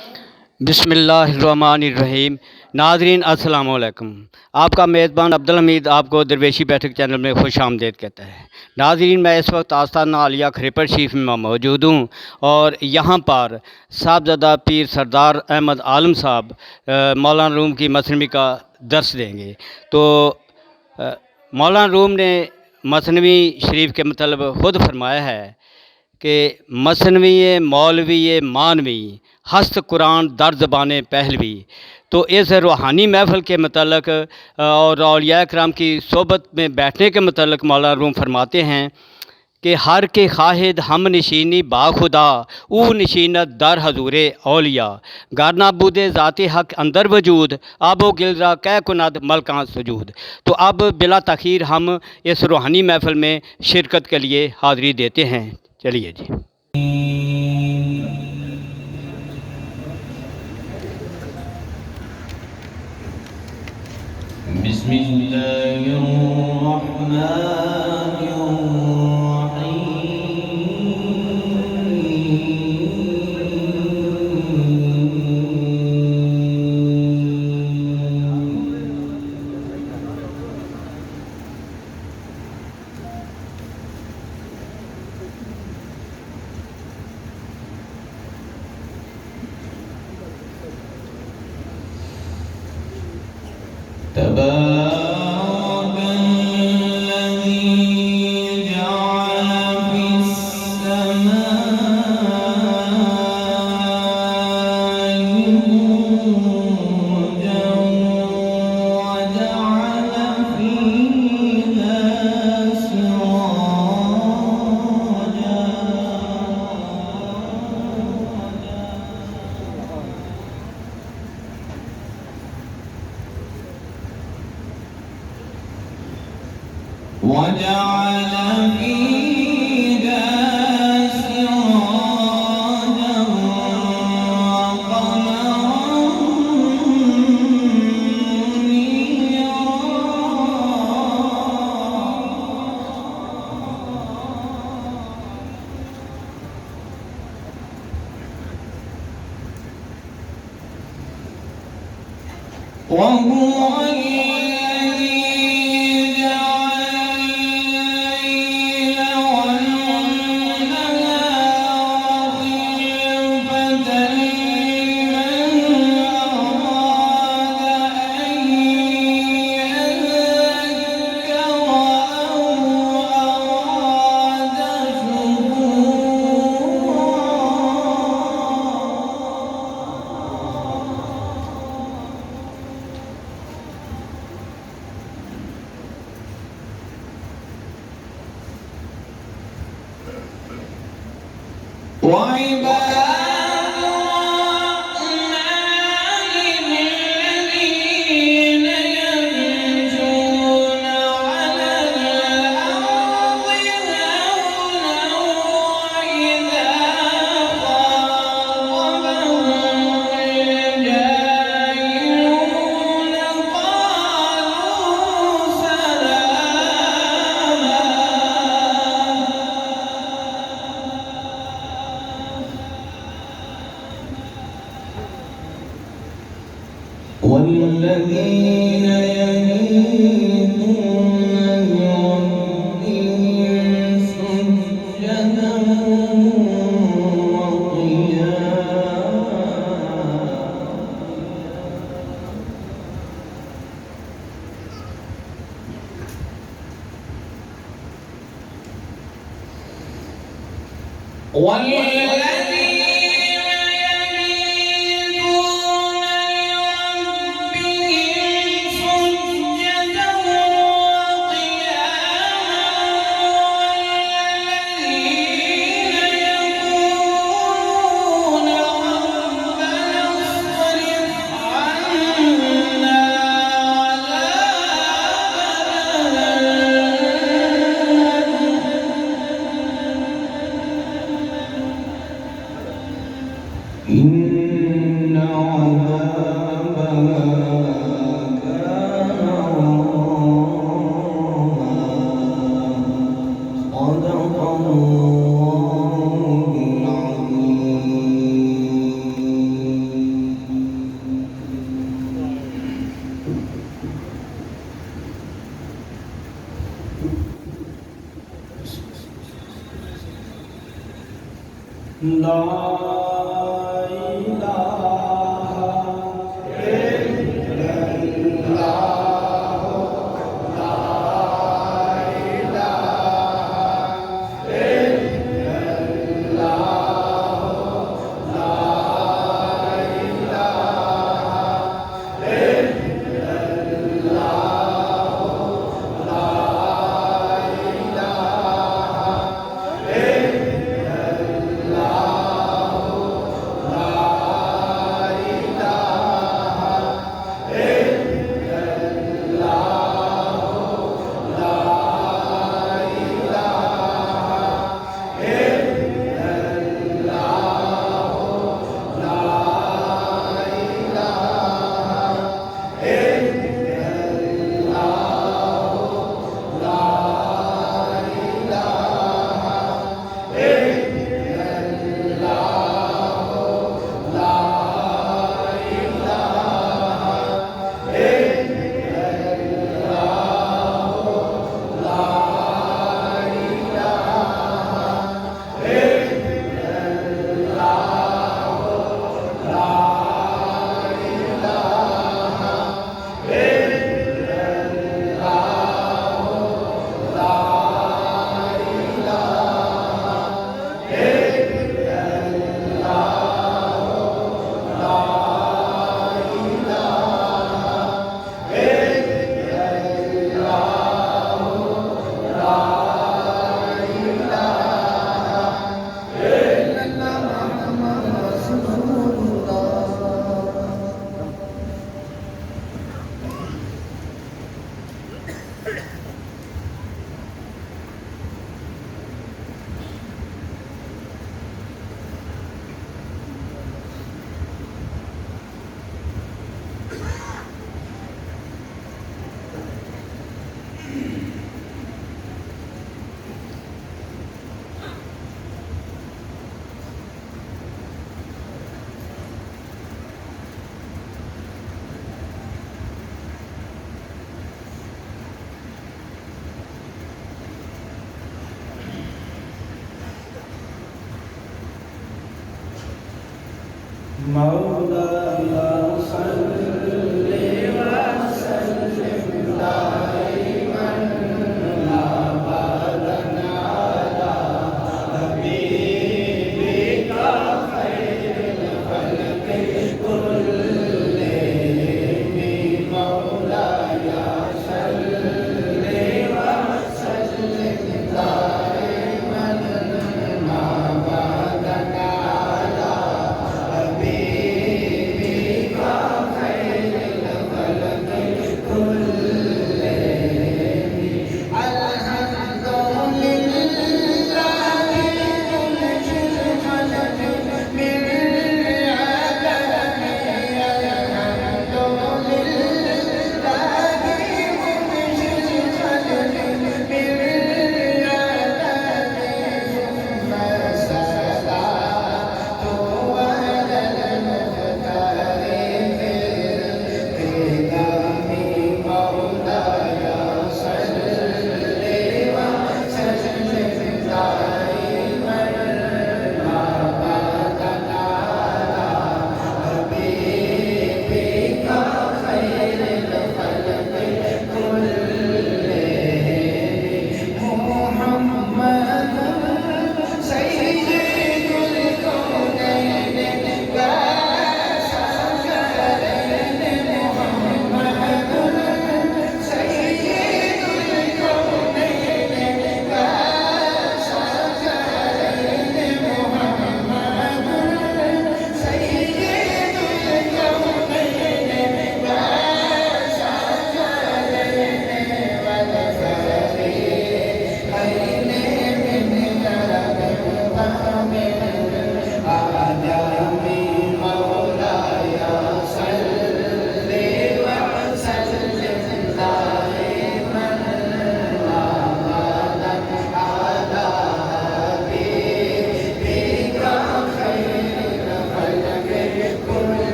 بسم اللہ الرحمن الرحیم۔ ناظرین السلام علیکم۔ آپ کا میزبان عبدالحمید آپ کو درویشی بیٹھک چینل میں خوش آمدید کہتا ہے۔ ناظرین، میں اس وقت آستانہ عالیہ کھریپر شریف میں موجود ہوں اور یہاں پر صاحبزادہ پیر سردار احمد عالم صاحب مولانا روم کی مثنوی کا درس دیں گے۔ تو مولانا روم نے مثنوی شریف کے مطلب خود فرمایا ہے کہ مثنوی مولوی مانوی ہست قرآن در زبان پہلوی۔ تو اس روحانی محفل کے متعلق اور اولیاء کرام کی صحبت میں بیٹھنے کے متعلق مولانا روم فرماتے ہیں کہ ہر کے خواہد ہم نشینی با خدا او نشینت در حضور اولیاء گرنا بود ذات حق اندر وجود آب و گل را کہہ کند ملکان سجود۔ تو اب بلا تاخیر ہم اس روحانی محفل میں شرکت کے لیے حاضری دیتے ہیں۔ چلیے جی۔ بسم اللہ الرحمن تبارك الذي جعل في السماء بروجا وجعل فيها سراجا وجعل فيها سراجا وقمرا منيرا وهو الذي جعل الليل والنهار خلفة لمن أراد أن يذكر أو أراد شكورا وعباد الرحمن الذين يمشون على الأرض هونا وإذا خاطبهم الجاهلون قالوا سلاما والذين يبيتون لربهم سجدا وقياما والذين يبيتون لربهم سجدا وقياما لا إله إلا مولاي صل وسلم دائما ابدا على حبيبك خير الخلق كلهم مولاي صل وسلم دائما ابدا على حبيبك خير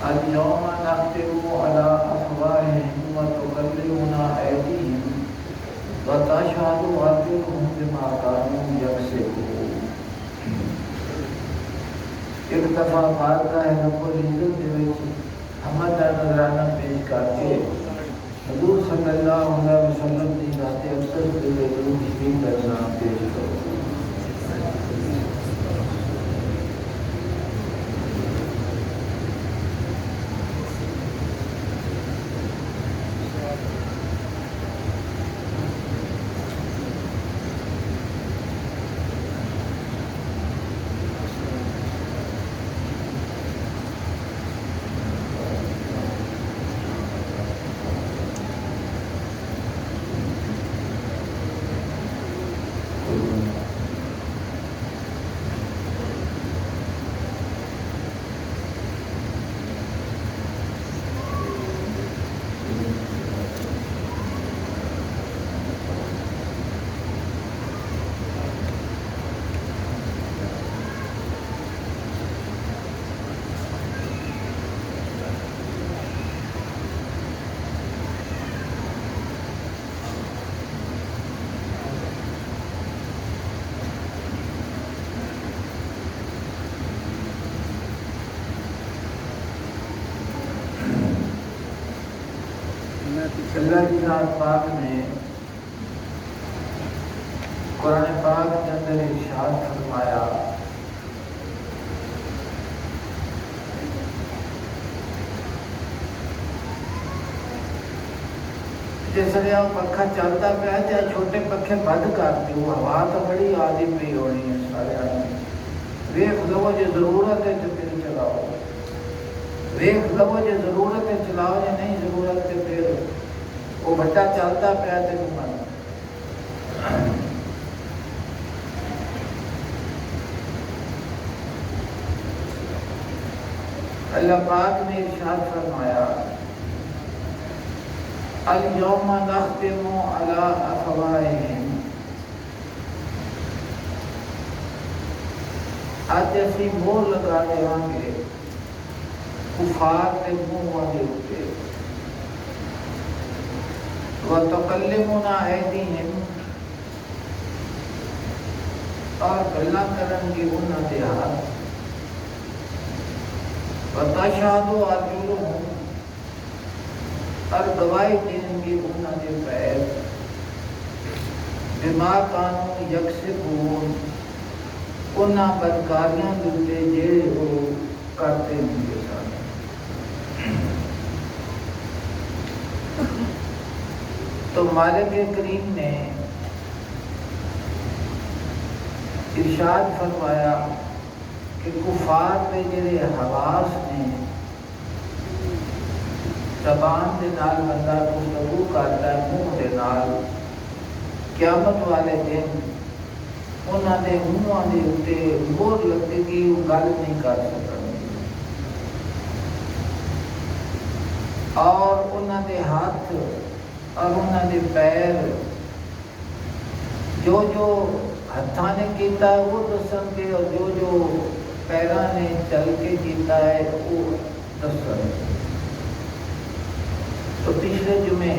اليوم نختم على أفواههم وتكلمنا أيديهم وتشهد أرجلهم بما كانوا يكسبون ایک دفعہ بارگاہ رب العزت دے وچ حمد دا نذرانہ پیش کر کے حضور صلی اللہ علیہ وسلم دی ذات اقدس دے درود شریف کا نام پیش کرو۔ اللہ کی ذات پاک نے قرآن پاک کے اندر ارشاد فرمایا جس طرح پنکھا چلتا پیا چاہے چھوٹے پنکھے بند کر دو ہوا تو بڑی آدھی پی ہونی ہے سارے آدمی ویخ لو جی ضرورت ہے تو پھر چلاؤ ویخ لو جی ضرورت ہے چلاؤ جی نہیں ضرورت ہے پھر وہ بڑا چلتا پیا تے من اللہ پاک نے ارشاد فرمایا اليوم نختم على افواہہم آج اسی مہر لگا دیواں گے کفار کے منہ دے اوپر وَتُكَلِّمُنَا أَيْدِيهِمْ اور گلاں کرن گے انہاں دے ہاتھ وَتَشْهَدُ أَرْجُلُهُمْ اور گواہی دیں گے انہاں دے پیر بما كانوا يكسبون انہاں بدکاریاں دے جڑے وہ کرتے ہوں سن۔ تو مالک کریم نے ارشاد فرمایا کہ کفار کے جڑے حواس نے زبان دے نال بندہ گفتگو کرتا ہے منہ دے نال قیامت والے دن انہاں دے منہاں دے اوتے مہر لگے گی وہ گل نہیں کر سکیں اور انہاں دے ہاتھ اور انہاں دے پیر جو جو ہتھاں نے کیتا ہے وہ دسن گے اور جو جو پیراں نے چل کے کیتا ہے وہ دسن گے۔ تو پچھلے جمعے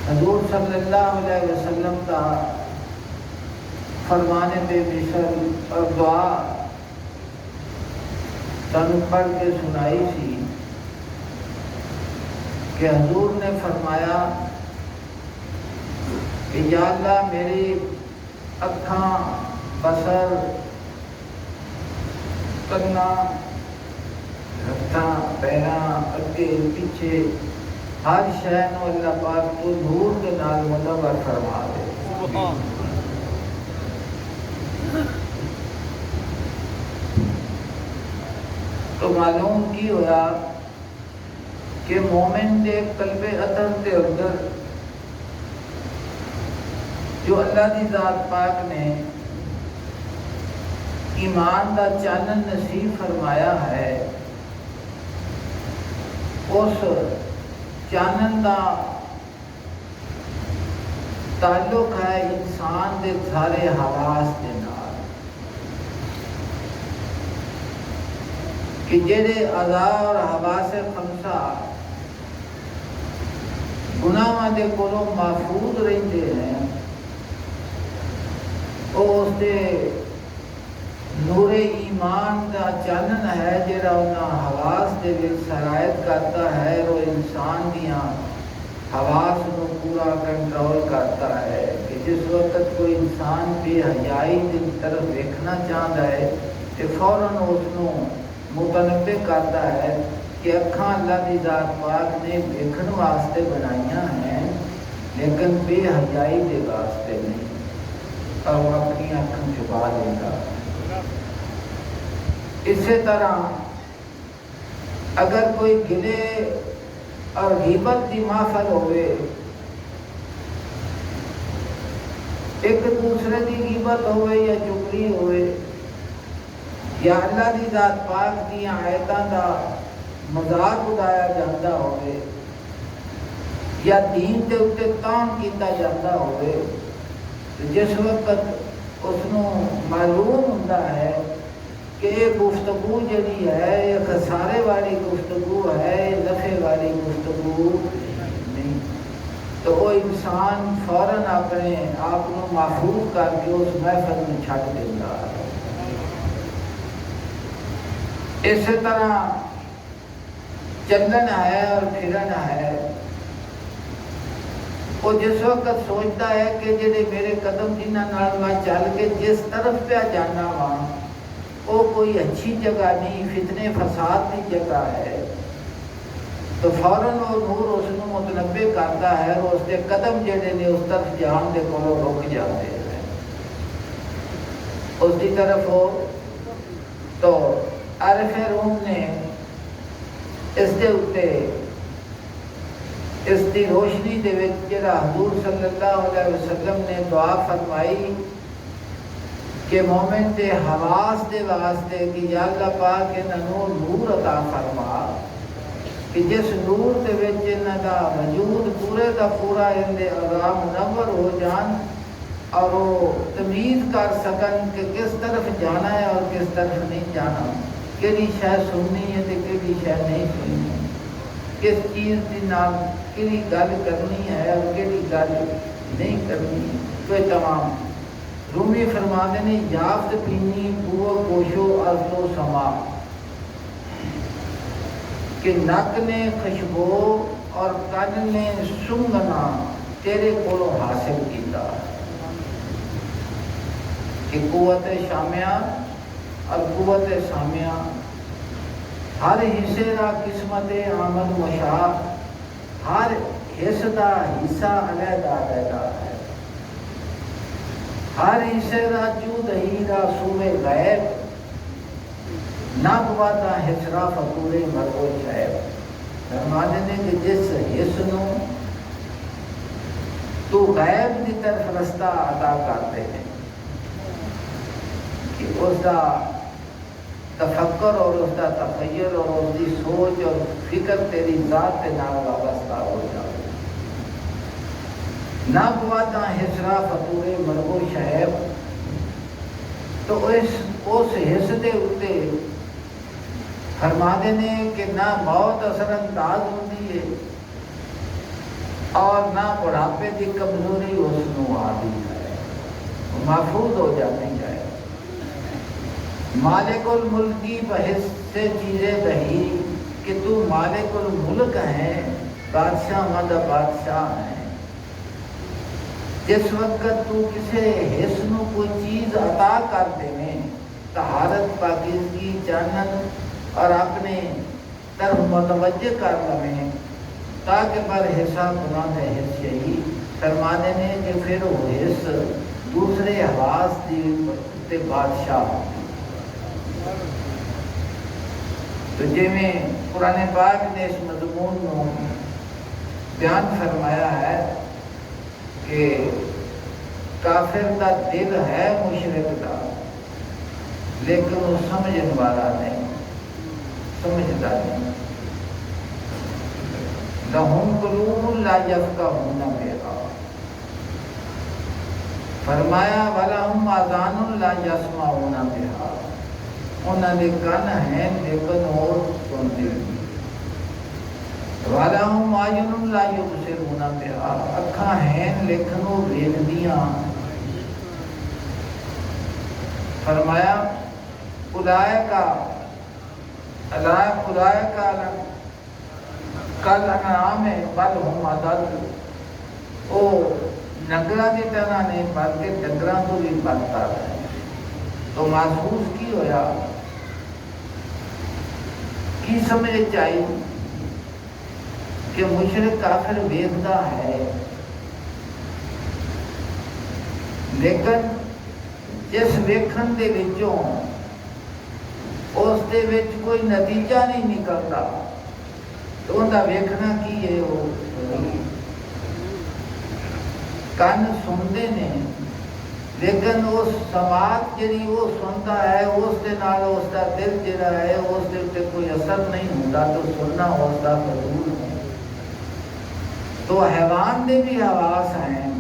حضور صلی اللہ علیہ وسلم کا فرمان بے مثل اور دعا تن پڑھ کے سنائی سی کہ حضور نے فرمایا کہ یا اللہ میری اکھاں بصر کناں ہتھاں پیراں اگے پیچھے ہر شے نو اللہ پاک تو نور کے نال منور فرما دے۔ تو معلوم کی ہوا کہ مومن دے قلب اطہر دے اندر جو اللہ دی ذات پاک نے ایمان دا چانن نصیب فرمایا ہے اس چانن دا تعلق ہے انسان دے سارے حواس دے نال کہ جہے اعضاء اور حواس خمسہ گناہاں دے کولوں محفوظ رہندے ہیں وہ اس دے نور ایمان دا چانن ہے جڑا انہاں حواس دے وچ سرایت کرتا ہے، اور انسان دیاں حواس نو پورا کنٹرول کرتا ہے کہ جس وقت کوئی انسان بے حیائی کی طرف دیکھنا چاہتا ہے تو فوراً اس نو متنبع کرتا ہے کہ اکھاں اللہ دی ذات پاک نے دیکھن واسطے بنائیاں ہیں لیکن بے حیائی دے واسطے نہیں، اور وہ اپنی اکھاں چھپا دے گا۔ اسی طرح اگر کوئی گلے اور غیبت کی محفل ہوئے، ایک دوسرے کی غیبت ہوئے یا چگلی ہوئے، یا اللہ دی ذات پاک دی آیتاں دا مذاق اڑایا جاتا ہوئے، یا دین دے اوتے تان کیتا جاتا ہوئے، تو جس وقت اس نو معلوم ہوتا ہے کہ یہ گفتگو جڑی ہے یہ خسارے والی گفتگو ہے، یہ نفع والی گفتگو نہیں، تو وہ انسان فوراً اپنے آپ کو محفوظ کر کے اس محفل میں چھٹ دیتا ہے۔ اسی طرح چلن ہے اور پھرن ہے، وہ جس وقت سوچتا ہے کہ جڑے میرے قدم جنہاں نال میں چل کے جس طرف پہ جانا وہاں وہ کوئی اچھی جگہ نہیں، فتنے فساد کی جگہ ہے، تو فوراً وہ نور اس کو متنبع کرتا ہے اور اس کے قدم جڑے نے اس طرف جان دے کو رک جاتے ہیں اس کی طرف ہو۔ تو عارف روم نے اس کے اوتے اس کی روشنی دے وچ جڑا حضور صلی اللہ علیہ وسلم نے دعا فرمائی کہ مومن دے حواس دے واسطے کہ یا اللہ پاک انہوں نور عطا فرما کہ جس نور دے وچ انہاں دا وجود پورے دا پورا ان دے اعضاء منور ہو جان اور وہ تمیز کر سکن کہ کس طرف جانا ہے اور کس طرف نہیں جانا، کیڑی شے سننی ہے تے کیڑی شے نہیں سننی، کس چیز دی نال کیڑی گل کرنی ہے اور کیڑی گل نہیں کرنی، تو تمام رومی فرماتے نے یافت پینی بو گوشو ازلو سما کہ نک نے خوشبو اور کن نے سنگنا تیرے کولو حاصل کیتا، کہ قوت شامیہ اور قوت سامیہ ہر حصے دا قسمت آمد مشاع، ہر حصہ دا حصہ علیحدہ علیحدہ ہے، ہر حصے دا جو دہی دا سوے غیب نہ بواتا حسرا فکورے مرگو شعیب۔ فرماتے ہیں کہ جس حص نو تو غیب کی طرف رستہ عطا کرتے ہیں کہ اس دا تفکر اور اس دا تخیل اور اس دی سوچ اور فکر تیری ذات کے نال وابستہ ہو جائے، نہ بواتا حسرا فطورے مرگو شعیب، تو اس حص دے اتے فرما دینے کہ نہ موت اثر انداز ہوتی ہے اور نہ بڑھاپے کی کمزوری اس نو آتی ہے، محفوظ ہو جاتی ہے۔ مالک الملکی بحث سے چیزیں دہی کہ تو مالک الملک ہے، بادشاہ مدہ بادشاہ ہے، جس وقت تو کسی حص نو کوئی چیز عطا کر دینے طہارت پاکیزگی جانن اور اپنے طرف متوجہ کر لیں تاکہ پر حصہ گناہ دے حص یہی فرما دینے کہ پھر وہ حص دوسرے حواس دی بادشاہ۔ تو جی میں قرآن پاک نے اس مضمون کو بیان فرمایا ہے کہ کافر کا دل ہے مشرک کا لیکن وہ سمجھنے والا نہیں، سمجھتا نہیں۔ لہم قلوب لا یفقہون بہا، فرمایا وَلَهُمْ آذَانٌ لَا يَسْمَعُونَ بِهَا، انہوں نے کن ہیں لیکن اور سنتے نہیں۔ وَلَهُمْ أَعْيُنٌ لَا يُبْصِرُونَ بِهَا، اکھاں ہیں لیکن وہ ویکھدیاں۔ فرمایا اولئک کل انعام بل ہم اضل، وہ ڈنگراں کی طرح نہیں بلکہ ڈنگراں تو بھی بدتر ہے۔ تو محسوس کی ہویا، کی سمجھ آئی کہ مشرک کافر ویکھدا ہے، لیکن جس ویکھن دے وچوں اس دے وچ کوئی نتیجہ نہیں نکلتا تو ان کا ویکھنا کی ہے؟ وہ کن سنتے نے لیکن اس سماعت جڑی وہ سنتا ہے اس دے نال اس کا دل جڑا ہے اس دے اوپر کوئی اثر نہیں ہوتا، تو سننا اس کا فضول ہے۔ تو حیوان دے بھی حواس ہیں،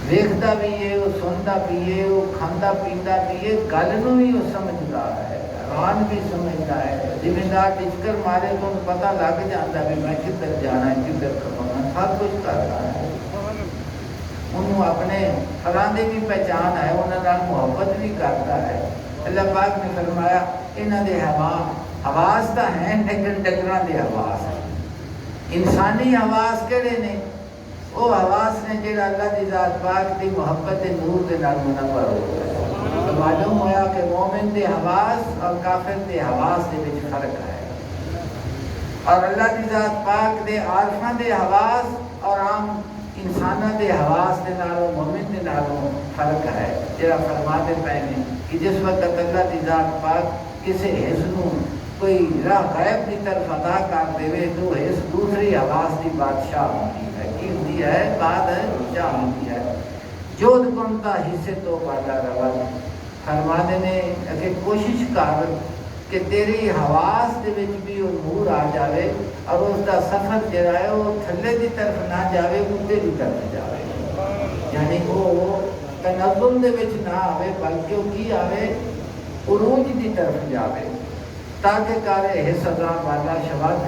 ویکھدا بھی ہے، وہ سنتا بھی ہے، وہ کھاندا پیندا بھی ہے، گل نوں بھی وہ سمجھدا ہے، حیوان بھی سمجھدا ہے۔ زمیندار ٹچکر مارے تو انہوں پتہ لگ جاتا بھی میں کدھر جانا ہے، کدھر کھپنا، سب کچھ کرتا ہے۔ انہوں اپنے پھلاں دی بھی پہچان ہے، انہوں نال محبت بھی کرتا ہے۔ اللہ پاک نے فرمایا انہاں دے حواس تو ہیں لیکن ڈنگراں دے حواس ہیں۔ انسانی حواس کہڑے نے؟ وہ حواس نے جڑا اللہ دی ذات پاک دی محبت نور دے نال منور ہو گئے۔ تو معلوم ہوا کہ مومن دے حواس اور کافر دے حواس دے وچ فرق ہے، اور اللہ دی ذات پاک دے عارفاں دے حواس اور عام انساناں دے حواس دے نالوں مومن دے نالوں فرق ہے۔ جڑا فرماتے پے نے کہ جس وقت اللہ دی ذات پاک کسی حص نوں کوئی راہ غیب کی طرف عطا کر دے تو حص دوسری حواس دی بادشاہ ہوتی ہے، کی ہوتی ہے؟ بادشاہ ہوتی ہے۔ جود کنتا حصے تو بالا رول، فرماتے نے کہ کوشش کر کہ تیری حواس دے وچ بھی وہ نور آ جاوے اور اس دا سفر جڑا ہے وہ تھلے دی طرف نہ جاوے، اوپر دی طرف جاوے، یعنی وہ تنزل دے وچ نہ آوے بلکہ وہ کی آوے؟ عروج دی طرف جاوے، تاکہ کارے حصہ والا شباد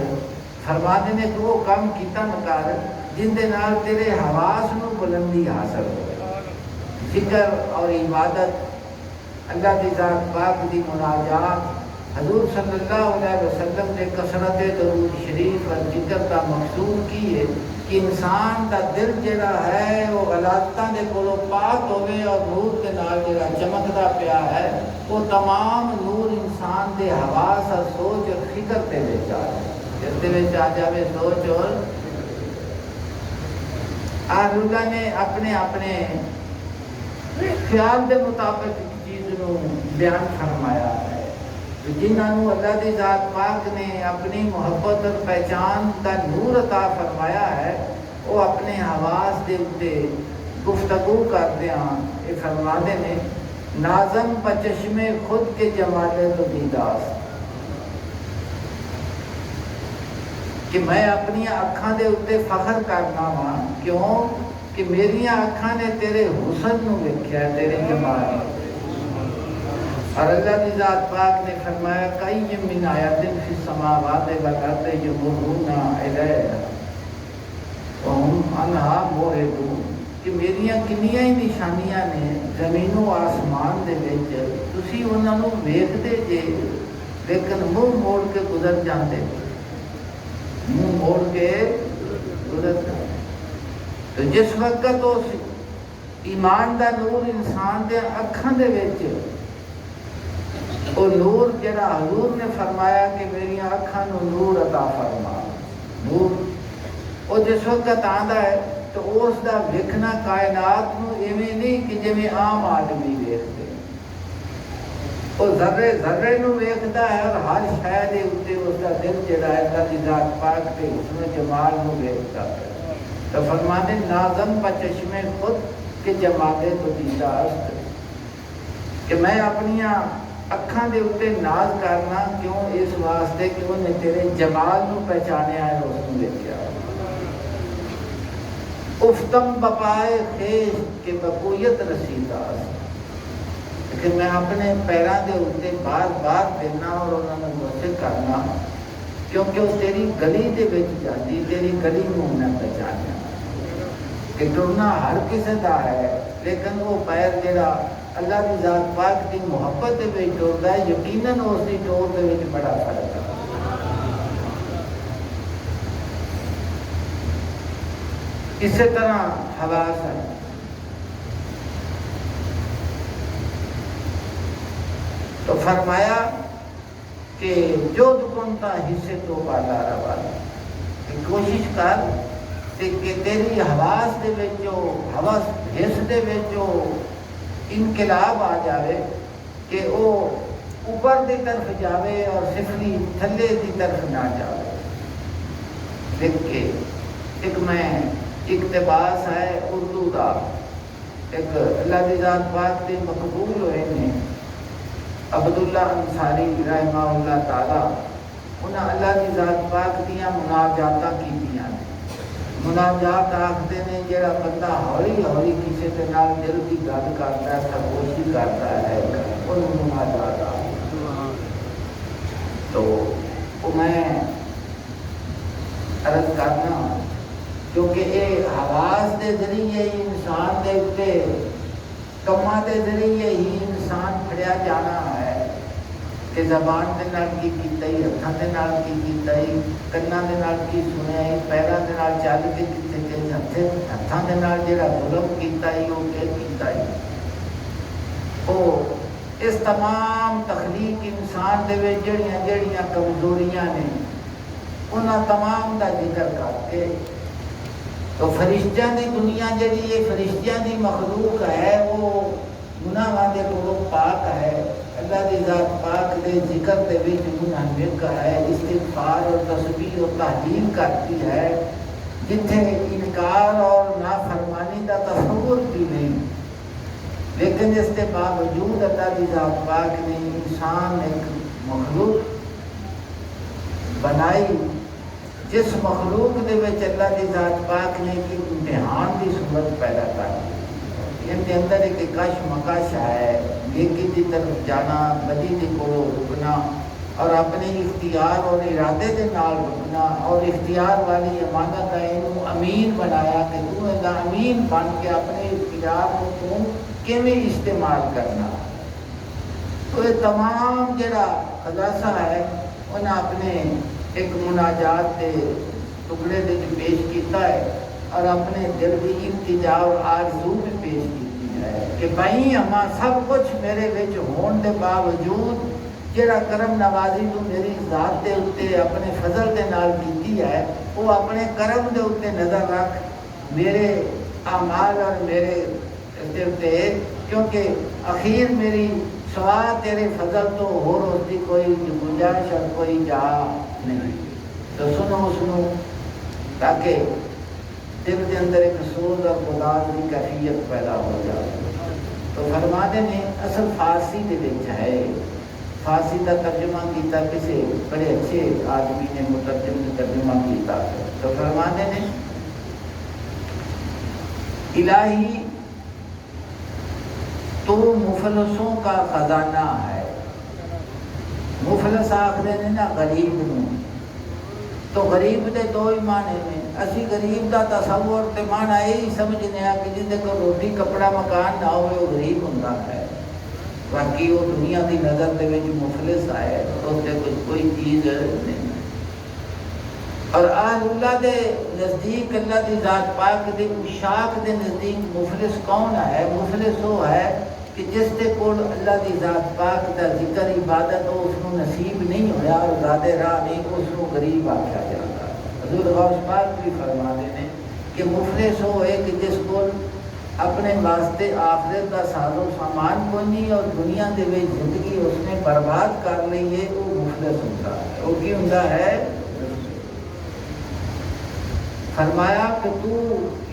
فرماتے نے کہ وہ کام کیتا نہ کر جن دے نال تیرے حواس نو بلندی حاصل ہو۔ ذکر اور عبادت، اللہ دی ذات پاک دی مناجات، حضور صلی اللہ علیہ وسلم نے کثرت درود شریف اور ذکر کا مقصود کی ہے کہ انسان کا دل جڑا ہے وہ غلطاں دے کولوں پاک ہوئے اور نور کے نال جڑا چمکدا پیا ہے وہ تمام نور انسان دے حواس اور سوچ اور فکر تے وچ آ جائے، جس دے وچ آ جاوے سوچ۔ اور اللہ نے اپنے اپنے خیال دے مطابق چیز نو بیان فرمایا ہے، جنہوں اللہ دی ذات پاک نے اپنی محبت اور پہچان کا نور عطا فرمایا ہے وہ اپنے حواس دے اتے گفتگو کرتے ہیں۔ یہ فرماتے ہیں نازم بچشم خود کے جمال تو دیداس، کہ میں اپنی اکھاں دے اتے فخر کرنا وا، کیوں کہ میری اکھاں نے تیرے حسن نو ویکھیا، تیرے جمال نو۔ اور اللہ کی ذات پاک نے فرمایا کئی من آیات فی السماوات والارض یمرون علیہا وہم عنہا معرضون، کہ میریاں کنیاں ہی نشانیاں نے زمین و آسمان دے وچ، تسی انہاں نوں ویکھدے جے لیکن منہ موڑ کے گزر جاندے، منہ موڑ کے گزر جاندے۔ تو جس وقت اس ایمان دا نور انسان دے اکھاں دے وچ وہ نور جڑا حضور نے فرمایا کہ میری اکھاں نو نور عطا فرما، نور وہ جس وقت آندا ہے تو اس دا ویکھنا کائنات نو ایویں نہیں کہ جویں عام آدمی ویکھدے، وہ ذرے ذرے نو ویکھدا ہے اور ہر شے دے اوتے اس دا دل جڑا ہے اللہ دی ذات پاک تے حسن و جمال نو ویکھدا ہے۔ تو فرماتے نازم بچشم خود کے جمال تو دیداست، کہ میں اپنیاں اکھاں دے اوتے ناز کرنا، کیوں؟ اس واسطے کہ انہیں تیرے جمال نو پہچانیا ہے، اس نو ویکھیا۔ افتم بپائے خیش کے بقویت رسیداس، کہ میں اپنے پیراں دے اوتے بار بار پھرنا اور انہاں نوں مسل کرنا، کیونکہ وہ تیری گلی دے وچ جاندی، تیری گلی نوں میں پہچانیا۔ کہ ٹرنا ہر کسی دا ہے لیکن وہ پیر جڑا اللہ کی ذات پاک کی محبت دے وچ ٹردا ہے، یقیناً اس کی ٹور دے وچ بڑا فرق ہے۔ اسی طرح حواس ہے، تو فرمایا کہ جو دکنتا حصے تو بالا روا، کہ کوشش کر کہ تیری حواس دے وچ جو حواس حص دے وچ جو انقلاب آ جاوے کہ وہ اوپر دی طرف جاوے اور سفلی تھلے دی طرف نہ جاوے۔ دیکھ کے ایک میں اقتباس ہے اردو دا، ایک اللہ دی ذات پاک دے مقبول ہوئے نے عبداللہ انصاری رحمہ اللہ تعالی، انہاں اللہ دی ذات پاک دیاں مناجاتاں کیتیاں نے۔ مناجات آکھدے نے جڑا بندہ ہولی ہولی کسی کے نال دل کی گل کرتا ہے، خاموشی کرتا ہے، انہوں مناجات آکھدے۔ تو وہ میں عرض کرنا کیونکہ یہ حواس دے ذریعے ہی انسان دے اتے کماں دے ذریعے ہی انسان پھڑیا جانا ہے کہ زبان دے نال کی کیتا ہی، ہتھاں دے نال کی کیتا ہی، کناں دے نال کی سنیا ہی، پیراں دے نال چل کے کتے گئے، ہتھاں دے نال جڑا ظلم کیتا ہی وہ کیتا ہی۔ وہ اس تمام تخلیق انسان دے وچ جڑیاں جڑیاں کمزوریاں نے انہاں تمام دا ذکر کر کے تو فرشتیاں دی دنیا جڑی یہ فرشتیاں دی مخلوق ہے وہ گناہاں دے کولوں پاک ہے، اللہ دی ذات پاک دے ذکر دے وچ منہمک ہے، استغفار اور تسبیح اور تحلیل کرتی ہے، جتھے انکار اور نافرمانی کا تصور بھی نہیں۔ لیکن اس کے باوجود اللہ دی ذات پاک نے انسان ایک مخلوق بنائی، جس مخلوق دے وچ اللہ دی ذات پاک نے ایک امتحان کی صورت پیدا کر دی۔ ان کے اندر ایک کش مکش ہے، نیکی کی طرف جانا، بدی کے کولوں رکنا، اور اپنے اختیار اور ارادے کے نال رکنا، اور اختیار والی امانت ہے انہوں امین بنایا کہ تو ایک امین بن کے اپنے اختیار کو تو کیویں استعمال کرنا۔ تو یہ تمام جڑا خلاصہ ہے انہیں اپنے ایک مناجات کے ٹکڑے دے پیش کیتا ہے، اور اپنے دل کی التجا اور آرزو بھی پیش کی ہے کہ بھائی ہماں سب کچھ میرے وچ ہون دے باوجود جڑا کرم نوازی تو میری ذات دے اتے اپنے فضل دے نال کیتی ہے، وہ اپنے کرم دے اتے نظر رکھ میرے اعمال اور میرے دے، کیونکہ اخیر میری سوا تیرے فضل تو ہو روزی کوئی گنجائش اور کوئی جا نہیں۔ تو سنو تاکہ دل کے اندر ایک سوز اور گداز کی کیفیت پیدا ہو جائے۔ تو فرماتے نے اصل فارسی دے وچ ہے، فارسی کا ترجمہ کیتا کسی بڑے اچھے آدمی نے مترجم نے ترجمہ کیتا، تو فرماتے نے الہی تو مفلسوں کا خزانہ ہے۔ مفلس آخر نے نا غریب نو، تو غریب دے دو ہی معنی نے۔ اسی غریب دا تصور تے معنی یہی سمجھنے ہیں کہ جن کو روٹی کپڑا مکان نہ ہوئے وہ غریب ہوتا ہے، باقی وہ دنیا دی نظر دے وچ مفلس آئے اس سے کوئی چیز نہیں۔ اور اہل اللہ دے نزدیک اللہ دی ذات پاک دے اشاق دے نزدیک مفلس کون ہے؟ مفلس وہ ہے کہ جس دے کول اللہ دی ذات پاک دا ذکر عبادت ہو اس کو نصیب نہیں ہویا اور زیادہ راہ نہیں، اس کو غریب آکھا جاتا ہے۔ حضور غوث پاک بھی فرماتے ہیں کہ مفلس وہ ہے کہ جس کول اپنے واسطے آخرت کا ساز و سامان کوئی نہیں اور دنیا دے وچ زندگی اس نے برباد کر لی ہے، وہ مفلس ہوتا ہے۔ وہ کی ہوتا ہے؟ فرمایا کہ تو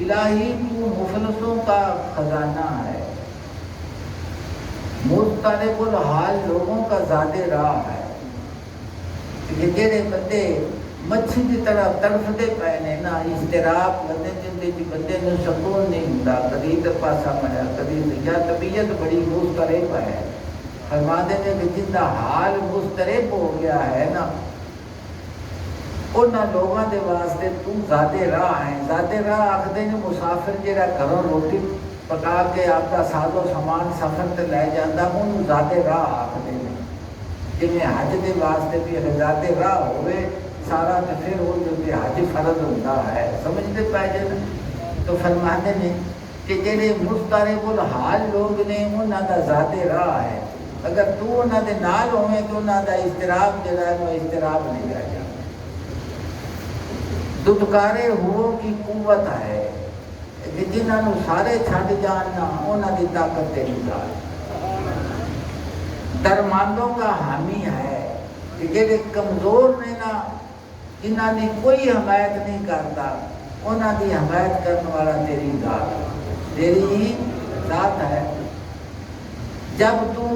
الہی تو مفلسوں کا خزانہ ہے، مسترب الحال لوگوں کا زیادہ راہ ہے کہ جڑے بندے مچھی کی طرح تڑفتے پے نے نا، اضطراب بندے جن بندے نے سکون نہیں ہوتا، کدی ادھر پاسا مریا کدی یا طبیعت بڑی مضطرب ہے۔ فرماتے ہیں کہ جن کا حال مضطرب ہو گیا ہے نا انہاں لوگوں دے واسطے تو زیادہ راہ ہے۔ زیادہ راہ آخدے نے مسافر جڑا گھروں روٹی پکا کے آپ کا سازو سامان سفر تے لے جانا انہوں ذات راہ آخر نے جی حج کے واسطے بھی اگر ذات راہ ہوئے سارا تو پھر وہ جو کہ حج فرض ہوتا ہے سمجھتے پائے جائے تو فرماتے ہیں کہ جڑے مضطرب الحال لوگ نے انہوں کا ذات راہ ہے اگر تو انہوں کے نال ہوئے تو انہوں کا اضطراب جڑا ہے وہ اضطراب نہیں رہ جاتا دتکارے ہو کی قوت ہے کہ جنہوں سارے چھڈ جاننا انہوں کی طاقت تیری ذات درماندوں کا حامی ہے کہ جڑے کمزور نے نا جنہوں نے کوئی حمایت نہیں کرتا انہوں کی حمایت کرنے والا تیری ذات ہے جب تو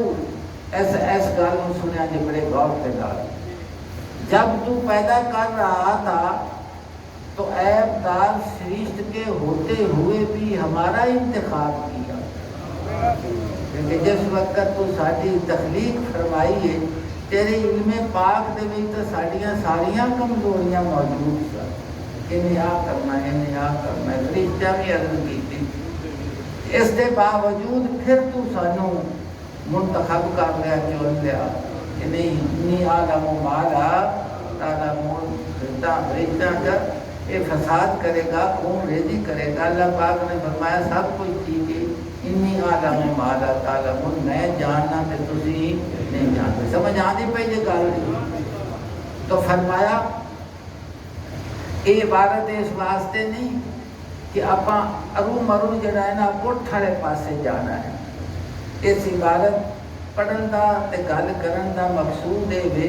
اس گل کو سنیا جی بڑے غور کے نال جب تو پیدا کر رہا تھا تو عیب دار سرشت کے ہوتے ہوئے بھی ہمارا انتخاب کیا کیونکہ جس وقت تو ساری تخلیق فرمائی ہے تیرے علم پاک دے وچ تو ساڈیاں ساریاں کمزوریاں موجود سن انہیں آ کرنا ہے فرشتہ بھی عرض کی اس کے باوجود پھر تو سانو منتخب کر لیا چن لیا کہ نہیں انی عالم مالا تعلمون فرشتہ کا یہ فساد کرے گا خون ریزی کرے گا اللہ پاک نے فرمایا سب کچھ ٹھیک ہے انی عالم مالا تعلمون میں جاننا تے تسی نہیں جانتے سمجھ آتی پئی یہ گل تو فرمایا یہ عبارت اس واسطے نہیں کہ اپاں ارو مرو جڑا ہے نا پٹھ والے پاسے جانا ہے اس عبارت پڑھن دا تے گل کرن دا مقصود ہے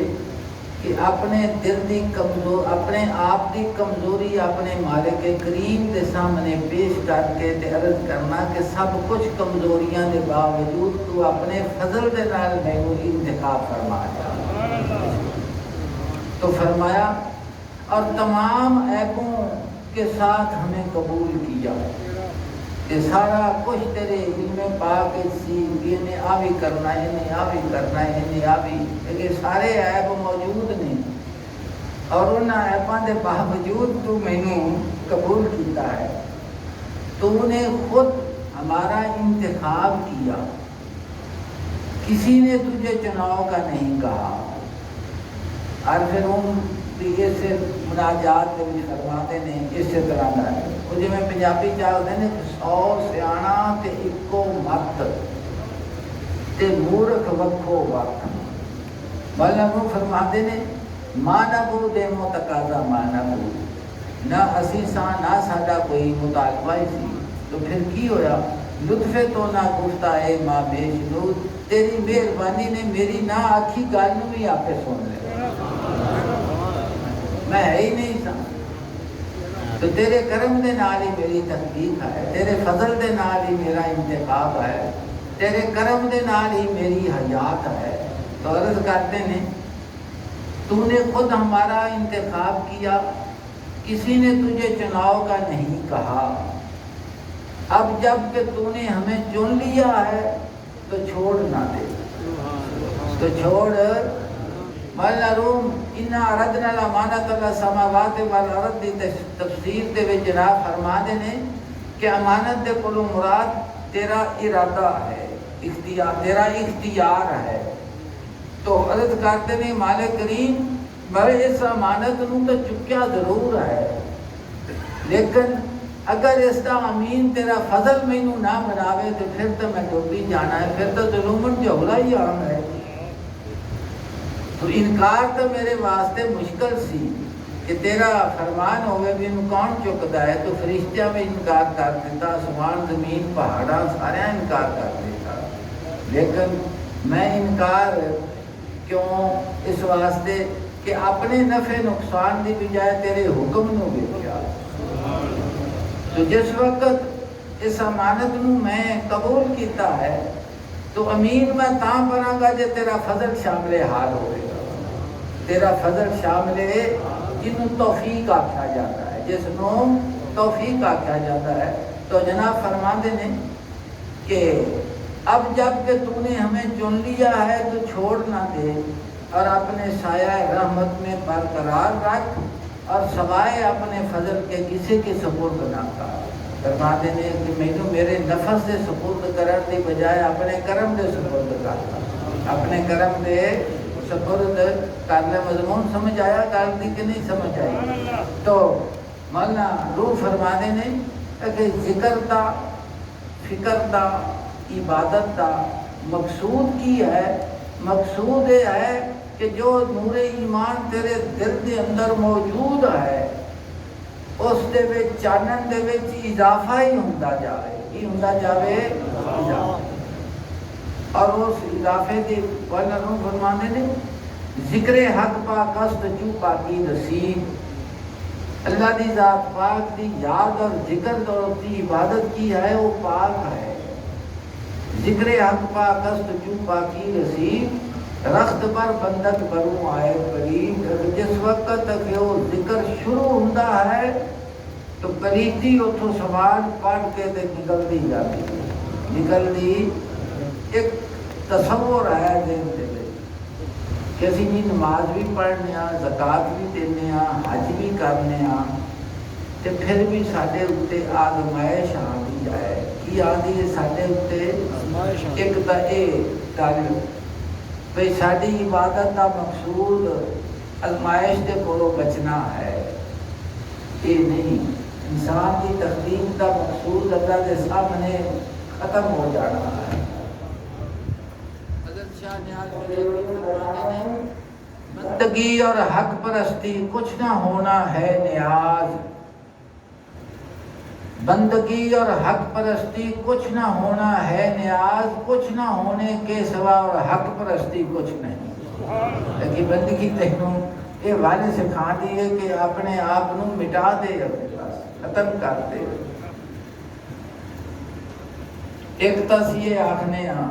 کہ اپنے دل دی کمزور اپنے آپ دی کمزوری اپنے مالک کریم دے سامنے پیش کر کے تے عرض کرنا کہ سب کچھ کمزوریاں دے باوجود تو اپنے فضل دے نال مینوں انتخاب فرما جا تو فرمایا اور تمام عیبوں کے ساتھ ہمیں قبول کیا کہ سارا کچھ تیرے علم پاک سی انہیں آ بھی کرنا ہے انہیں آ بھی کرنا ہے انہیں آ بھی لیکن سارے عیب موجود نہیں اور ان عیبوں کے باوجود تو مینوں قبول کیتا ہے تو نے خود ہمارا انتخاب کیا کسی نے تجھے چناؤ کا نہیں کہا اور پھر ان اس مناجات کے بھی فرماتے ہیں اس طرح کا ہے وہ جی میں پنجابی چاہتے ہیں 100 سیاح تے اکو مت تے مورخ وکھو وقت مولا وہ فرماتے ہیں مانا بو دے متقاضا مانا بو نہ اسی سا نہ ساڈا کوئی مطالبہ ہی سی تو پھر کی ہویا لطفے تو نہ گفتہ اے ماں بے شنود تیری مہربانی نے میری نہ آکھی گل نو بھی آپے سن لے میں ہے ہی نہیں سا تو تیرے کرم دے نال ہی میری تحقیق ہے تیرے فضل دے نال ہی میرا انتخاب ہے تیرے کرم دے نال ہی میری حیات ہے تو عرض کرتے ہیں تو نے خود ہمارا انتخاب کیا کسی نے تجھے چناؤ کا نہیں کہا اب جب کہ تو نے ہمیں چن لیا ہے تو چھوڑ نہ دے تو چھوڑ مولا روم انا اردنا الامانۃ علی السماوات والارض دی تفسیر دے وچ جناب فرما دے نے کہ امانت دے کولوں مراد تیرا ارادہ ہے اختیار تیرا اختیار ہے تو عرض کرتے ہیں مالک کریم میں اس امانت نو تو چکیا ضرور ہے لیکن اگر اس کا امین تیرا فضل مینوں نہ بناوے تو پھر تو میں ڈوبی جانا ہے پھر تو ظلمن جھولا ہی عام ہے تو انکار تو میرے واسطے مشکل سی کہ تیرا فرمان ہوئے بھی انہوں کون چکتا ہے تو فرشتہ میں انکار کر دیتا آسمان زمین پہاڑاں سارے انکار کر دیتا لیکن میں انکار کیوں اس واسطے کہ اپنے نفع نقصان دی بجائے تیرے حکم نو دیکھا تو جس وقت اس امانت نو میں قبول کیتا ہے تو امین میں تاں بناں گا جے تیرا فضل شامل حال ہوئے گا تیرا فضل شامل جنہوں توفیق آکھا جاتا ہے جس نو توفیق آکھا جاتا ہے تو جناب فرماندے نے کہ اب جب کہ تو نے ہمیں چن لیا ہے تو چھوڑ نہ دے اور اپنے سایہ رحمت میں برقرار رکھ اور سوائے اپنے فضل کے کسی کے سپرد نہ کر فرماتے ہیں کہ مینوں میرے نفس دے سپرد کرن دی بجائے اپنے کرم دے سپرد کر، اپنے کرم دے سپرد کرنے مضمون سمجھ آیا گل دی کہ نہیں سمجھ آئی؟ تو مولانا روح فرماتے ہیں کہ ذکر دا، فکر دا، عبادت دا مقصود کی ہے؟ مقصود یہ ہے کہ جو نور ایمان تیرے دل دے اندر موجود ہے اس دے وچ چانن دے وچ اضافہ ہی ہوندا جاوے، کی ہوندا جاوے؟ اضافہ۔ اور اس اضافے دی والا روح فرمانے نے ذکر حق پاک است چو پاکی نصیب، اللہ دی ذات پاک دی یاد اور ذکر اور دی عبادت کی ہے وہ پاک ہے۔ ذکر حق پاک است چو پاکی نصیب، رخت پر بندک بروں آئے قریب۔ جس وقت تک وہ ذکر شروع ہوتا ہے تو قریبی اتھوں سوال پڑھ کے تے نکلتی جاتی ہے، نکلتی ایک تصور ہے دل دے کہ اسی جی نماز بھی پڑھنے ہاں، زکات بھی دینے ہاں، حج بھی کرنے ہاں، تے پھر بھی ساڈے اُتے آزمائش آ بھی جائے۔ کی آدھی ہے ساڈے اُتے؟ ایک تا اے گل بھئی ساری عبادت کا مقصود ازمائش کے کولوں بچنا ہے، یہ نہیں۔ انسان کی تخلیق کا مقصود اللہ کے سامنے ختم ہو جانا ہے۔ حضرت شاہ نیاز فرماتے ہیں بندگی اور حق پرستی کچھ نہ ہونا ہے نیاز، بندگی اور حق پرستی کچھ نہ ہونا ہے نیاز، کچھ نہ ہونے کے سوا اور حق پرستی کچھ نہیں۔ لیکن بندگی تینوں یہ والے سکھا دیے کہ اپنے آپ کو مٹا دے، اپنے پاس ختم کر دے۔ ایک تس یہ آکھنے ہاں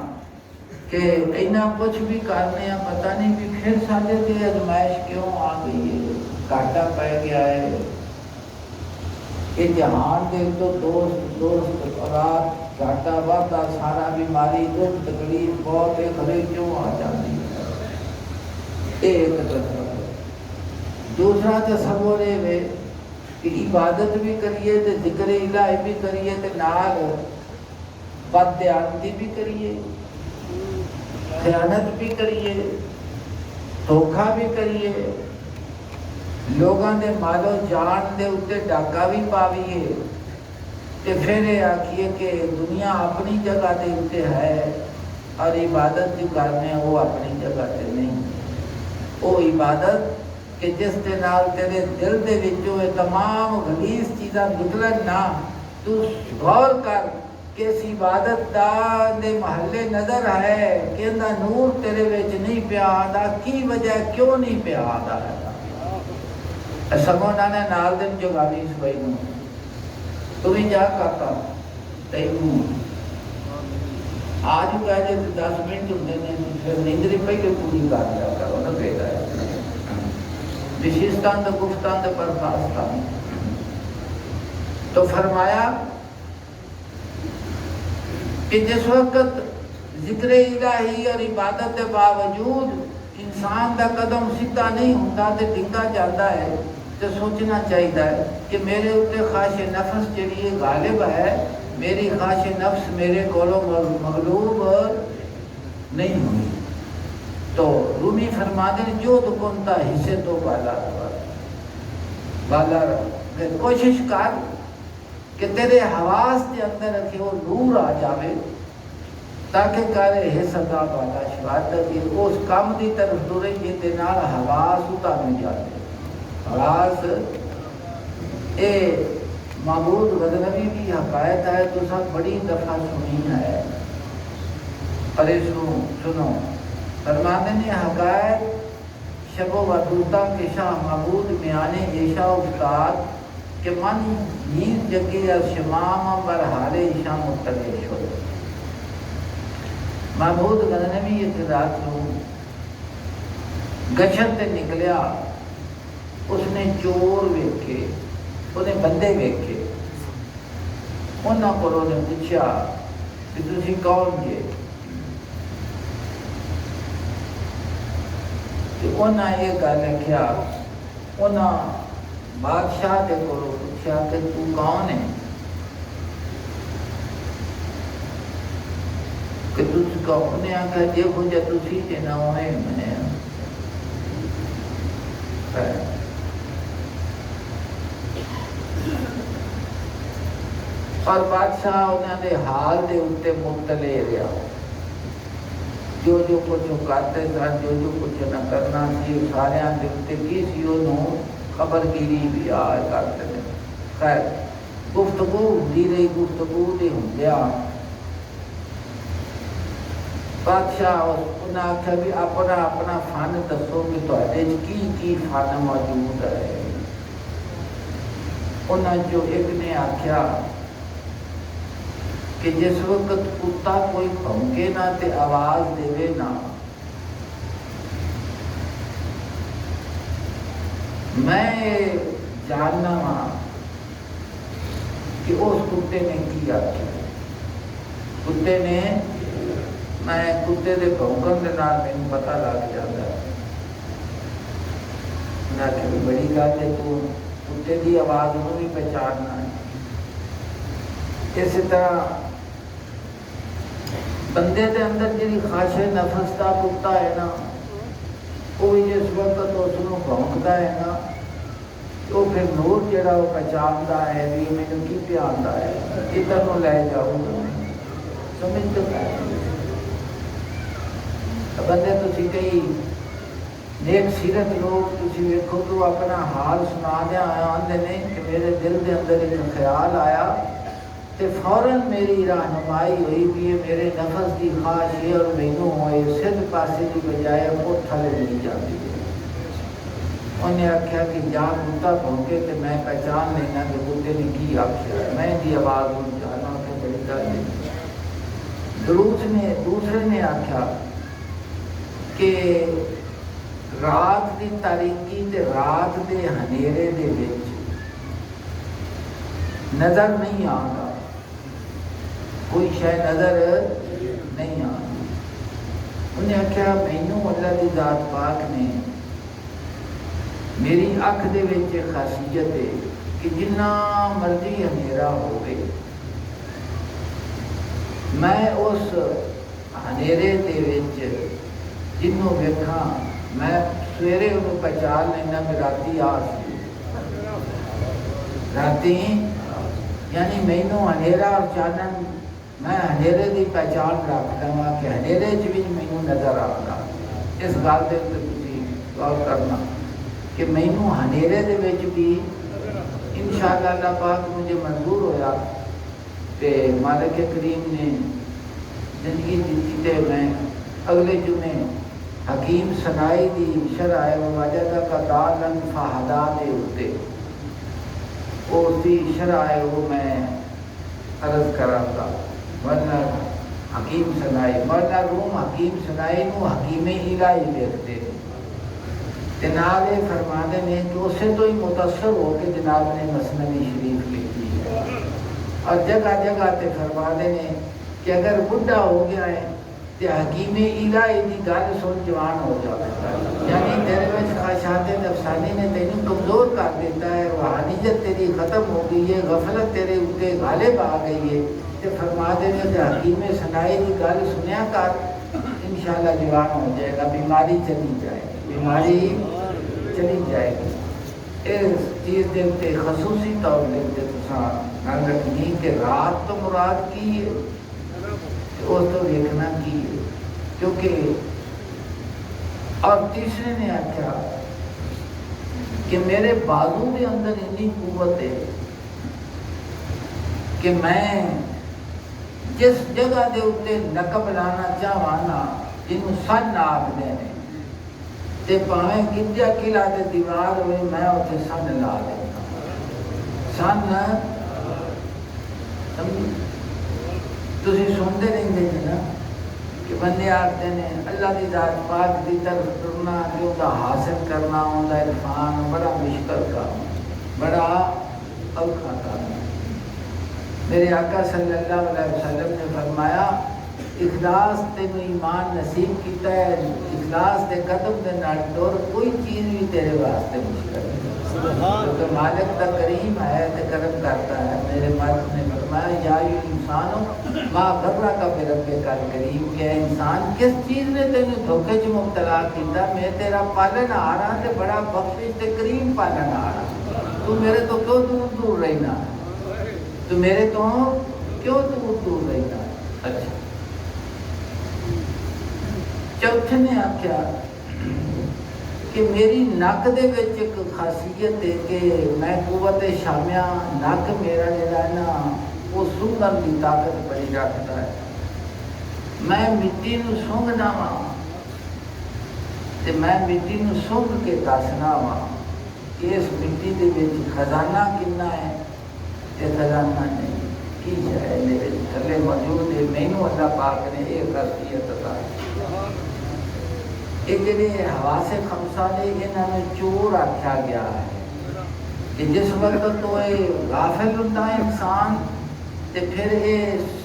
کہ اینا کچھ بھی کرنے ہاں پتہ نہیں بھی پھر سارے تے ازمائش کیوں آ گئی ہے، گھاٹا پہ گیا ہے، کہ جہان دے تو دوست اولاد گھاٹا واٹا سارا بیماری دکھ تکلیف بہت ایک گھرے کیوں آ جاتی ہے، ایک تصور۔ دوسرا تصور یہ کہ عبادت بھی کریے تے ذکر الہی بھی کریے تے نال بد دیانتی بھی کریے، خیانت بھی کریے، دھوکھا بھی کریے، لوگاں دے مال و جان دے اتے ڈاکا بھی پاویے، تے پھر یہ آکھیے کہ دنیا اپنی جگہ دے اتے ہے اور عبادت جو کرنے ہیں وہ اپنی جگہ تے نہیں۔ وہ عبادت کہ جس دے نال تیرے دل دے وچوں یہ تمام غلیظ چیزاں نکلن نہ، تو غور کر کہ اس عبادت دا دے محلے نظر ہے کہ اندہ نور تیرے وچ نہیں پیا آدھا، کی وجہ کیوں نہیں پیا آدھا ہے؟ سگونا نے نال دن جو گالی اس بھائی نو تمہیں جا کرتا تینوں آج کہہ جائے 10 منٹ ہوتے ہیں پھر نیندری پہلے پوری کر لیا کرو نہ بیٹا ہے نشستان دا گفتان دا پرخواستان۔ تو فرمایا کہ جس وقت ذکر الہی اور عبادت کے باوجود انسان دا قدم سیدھا نہیں ہوتا تے ڈنگا جاتا ہے تو سوچنا چاہیے کہ میرے اوپر خواہش نفس جڑی غالب ہے، میری خواہش نفس میرے کولوں مغلوب نہیں ہوئی۔ تو رومی فرماتے ہیں جو تو کنتا حصے تو بالا کوشش کر کہ تیرے حواس کے اندر رکھے وہ نور آ جاوے تاکہ کرے حصہ بالا شہادت کی اس کام دی طرف دورے جیتے نال حواس اتارے جاتے۔ حواس اے معبود غزنوی کی حقائق ہے تو سب بڑی دفعہ سنی ہے، اور اس کو سنو۔ فرماتے ہیں حقائق شب و ودوتا کے شاہ معبود میانے ایشا افتاد کہ من نیز جگے از شمام برحال ایشا مطلع شد۔ معبود غزنوی ایک رات کو گشت نکلیا، اس نے چور ویکھے، انہیں بندے ویکھے، انہوں کو نے پوچھا کہ تسی کون جے؟ انہوں یہ گل کیا، انہوں بادشاہ کے کو پوچھا کہ تو کون ہے؟ کہ تجھ کو اپنے آنکھا دیکھو جا تسی جنا ہوئے میں اور بادشاہ انہوں نے حال دے اتے مطلع رہا جو کچھ کرتے سن جو کچھ نہ کرنا سی سارے دے اتے کی سی انہوں خبر گیری بھی آئے کرتے ہیں خیر گفتگو ہوندی رہی گفتگو دے ہوندیا بادشاہ انہوں نے آکھا بھی اپنا اپنا فن دسو کہ تواڈے کی فن موجود ہے انہوں جو ایک نے آکھیا کہ جس وقت کتا کوئی بھونکے نہ تے آواز دے نہ میں جاننا ہاں کہ اس کتے نے کی آکھیا کتے نے میں کتے دے بھونکن دے نال مینوں پتہ لگ جاتا ہے میں کہ بڑی گل ہے تو کتے دی آواز نوں بھی پہچاننا ہے اسی طرح بندے دے اندر جی خواہش نفس کا کتا ہے نا وہ بھی جس وقت اس کو بھونکتا ہے نا تو پھر نور جڑا وہ پہچانتا ہے بھی مینوں کی پیاندا ہے ادھر نوں لے جاؤ سمجھ تو بندے تسی کئی نیک سیرت لوگ تسی ویکھو تو اپنا حال سنا دیا آندے نے کہ میرے دل دے اندر ایک خیال آیا تے فوراً میری رہنمائی ہوئی بھی میرے نفس کی خواہش ہے اور مینوں ہوئے سدھ پاسے کی بجائے وہ تھلے نہیں جاتی ہے انہیں آکھیا کہ جا کتا بھونکے تے میں پہچان لینا کہ کتے نے کی آکھیا ہے میں دی آواز ہوں جانا کہ بڑی گل ہے دوسرے نے آکھیا کہ رات دی تاریکی تے رات دے ہنیرے دے وچ نظر نہیں آتا کوئی شے نظر نہیں آتی انہیں آکھیا مینوں اللہ دی ذات پاک نے میری اکھ دے وچ خاصیت ہے کہ جنہ مرضی ہنیرا ہوئے میں اس ہنیرے دے وچ جنوں ویکھاں میں سویرے انہوں پہچان لینا میں راتی آ سی راتی یعنی مینوں ہنیرا اور چانن میں ہنیرے دی پہچان رکھ لواں کہ ہنیرے چ بھی مینوں نظر آتا اس گل دے تے تسی غور کرنا کہ مینوں ہنیرے دے وچ بھی انشاءاللہ اللہ پاک مجھے منظور ہویا تے مالک کریم نے زندگی دیتی تے میں اگلے جمعے حکیم سنائی دی شرع وجدہ کا دالن فہدا دے اتے اس دی شرع وہ میں عرض کراں گا ورنہ حکیم سنائی ورنہ روم حکیم سنائی نو حکیم الہی دیکھتے ہیں جناب فرمانے نے کہ اسے تو ہی متاثر ہو کے جناب نے مثنوی شریف لکھی ہے اور جگہ جگہ تے فرمانے نے کہ اگر بڈھا ہو گیا ہے تو حکیم الہی دی گل سن جوان ہو جاتا ہے یعنی تیرے وچ خواہشات نفسانی نے تینوں کمزور کر دیتا ہے روحانیت تیری ختم ہو گئی ہے غفلت تیرے اوتے غالب آ گئی ہے تو فرما دینے کہ حکیم سنائی دی گل سنیا کر انشاءاللہ جوان ہو جائے گا بیماری چلی جائے گی بیماری چلی جائے گی اس چیز دے تے خصوصی طور دے تساں نال رکھنی کہ رات تو مراد کی ہے اس تو دیکھنا کی ہے کیونکہ اور تیسرے نے آکھا کہ میرے بازو کے اندر اتنی قوت ہے کہ میں جس جگہ دے اتے نقب لانا چاہوانا جنہوں سن آکھدے نے تے پاویں گدیا قلعہ دے دیوار ہوئے میں اتنے سن لا دیتا سن تسی سنتے رہتے ہیں نا کہ بندے آتے ہیں اللہ دی ذات پاک دی طرف ٹرنا کہ وہ حاصل کرنا ہوتا عرفان بڑا مشکل کام بڑا اوکھا کام میرے آقا صلی اللہ علیہ وسلم نے فرمایا اخلاص تینوں ایمان نصیب کیتا ہے اخلاص دے قدم دے نال ٹر کوئی چیز بھی تیرے واسطے مشکل ہے کیونکہ مالک کا کریم ہے تو کرم کرتا ہے. میرے مالک نے فرمایا یا انسان ماں غرہ کا رب کا کریم کہ انسان کس چیز نے تینوں دھوکے چ مبتلا کیتا. میں تیرا پالن آ رہا تے بڑا بخشش تے کریم پالن آ رہا. تو میرے تو کیوں دور دور رہنا؟ تو میرے تو کیوں دور دور رہنا؟ اچھا چوتھے نے آخیا کہ میری نک دے وچ ایک خاصیت ہے کہ میں قوت شامیہ نک میرا جڑا ہے نا وہ سونگھن کی طاقت بڑی رکھتا ہے. میں مٹی نو سونگنا وا تے میں مٹی نو سونگ کے دسنا وا کہ اس مٹی دے وچ خزانہ کنا ہے تے خزانہ نہیں کی ہے میرے تھلے موجود ہے. مینوں اللہ پاک نے یہ خاصیت عطا یہ جڑے حواس خمسہ نے انہاں نے چور آکھیا گیا ہے کہ جس وقت تو یہ غافل ہوتا ہے انسان تے پھر یہ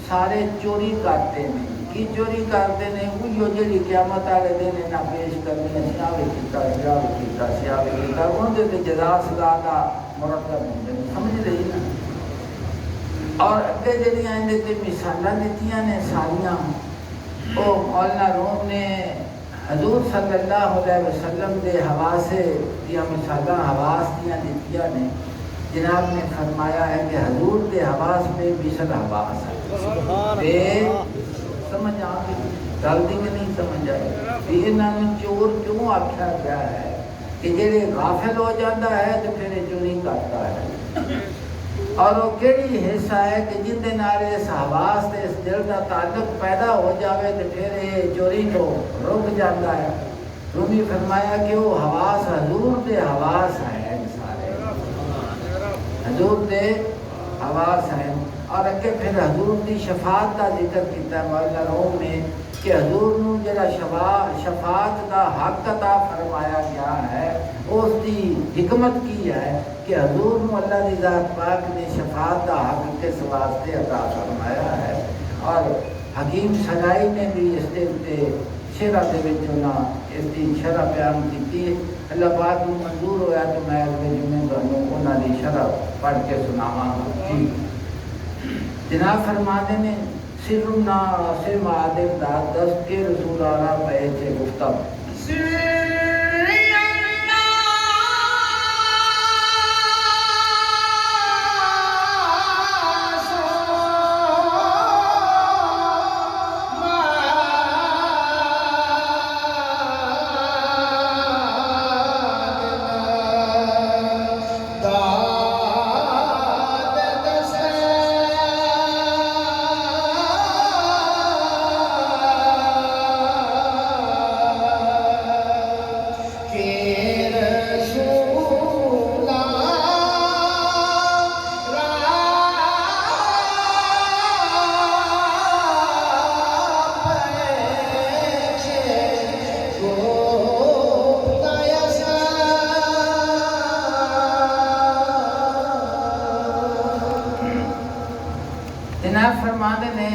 سارے چوری کرتے ہیں. کی چوری کرتے ہیں وہ جڑی قیامت والے دن انہاں پیش کرنی سیاوے کیتا سیاوے کیتا سیاوے کیتا اون دے جزا سزا دا مرتب ہوندے سمجھ رہی نا. اور اگے جڑیاں اندے تے مثالاں دتیاں نے ساریاں او مولانا روم نے حضور صلی اللہ علیہ وسلم دے حواسے یا مثالاں حواس دیاں دتیاں نے. جناب نے فرمایا ہے کہ حضور دے حواس میں مثل حواس ہے. سمجھ آ گئی گل دی کہ نہیں سمجھ آئی؟ کہ انہاں نے چور کیوں آکھیا گیا ہے کہ جڑے غافل ہو جاتا ہے تو پھر چوری کرتا ہے. اور وہ کیڑی حصہ ہے کہ جن دے نال اس حواس تے اس دل دا تعلق پیدا ہو جاوے تو پھر یہ چوری تو رک جاتا ہے. رومی فرمایا کہ وہ حواس حضور دے حواس ہیں سارے حضور دے حواس ہیں. اور اگے پھر حضور دی شفاعت کا ذکر کیتا ہے مولانا روم نے کہ حضور نو جڑا شفاعت کا حق عطا فرمایا گیا ہے اس دی حکمت کی ہے کہ حضور نو اللہ دی ذات پاک نے شفاعت کا حق کس واسطے عطا فرمایا ہے. اور حکیم سرائی نے بھی اس دے شرح دے وچوں اس دی شرح بیان کی. اللہ پاک نو منظور ہویا تو میں اگلے جمعے تانوں انہاں دی شرح پڑھ کے سناواں گا. جی جناب فرماتے نے سر سے معادل داد دست کے رسول آرہ پہے سے گفتم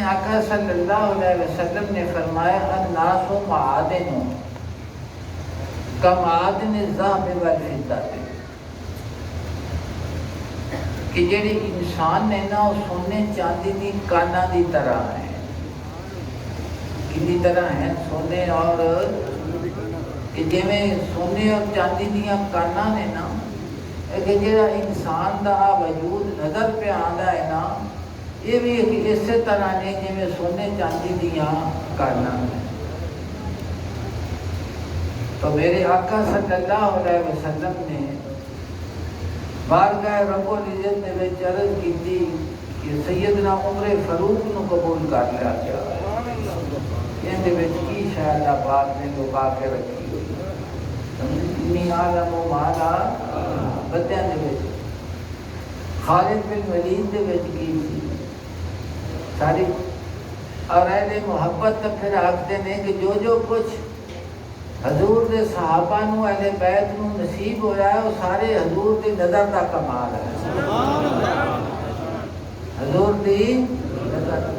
آقا صلی اللہ علیہ وسلم نے فرمایا الناس معادن کمعادن الذهب والفضہ کہ جڑے انسان نے نا وہ سونے چاندی دی کانا دی طرح ہیں. کدی طرح ہیں سونے اور کہ جی میں سونے اور چاندی دیا کانا نے نا کہ جڑا انسان دا وجود نظر پہ آندا ہے نا یہ بھی اسی طرح نے جی میں سونے چاندی دیا کانا ہے. تو میرے آقا صلی اللہ علیہ وسلم نے بارگاہ رب العزت نے وچ عرض کی تھی کہ سیدنا عمر فاروق نو قبول کر لیا گیا. ان دے وچ کی شاید اللہ پاک نے لکا کے رکھی ہوئی انی عالم و مالا بتیاں دے وچ. خالد بن ولید دے وچ کی تھی ساری. اور اہل محبت تک پھر آکھتے ہیں کہ جو کچھ حضور دے صحابہ نو اہل بیت نو نصیب ہویا ہے وہ سارے حضور دی نظر دا کمال ہے. حضور دی نظر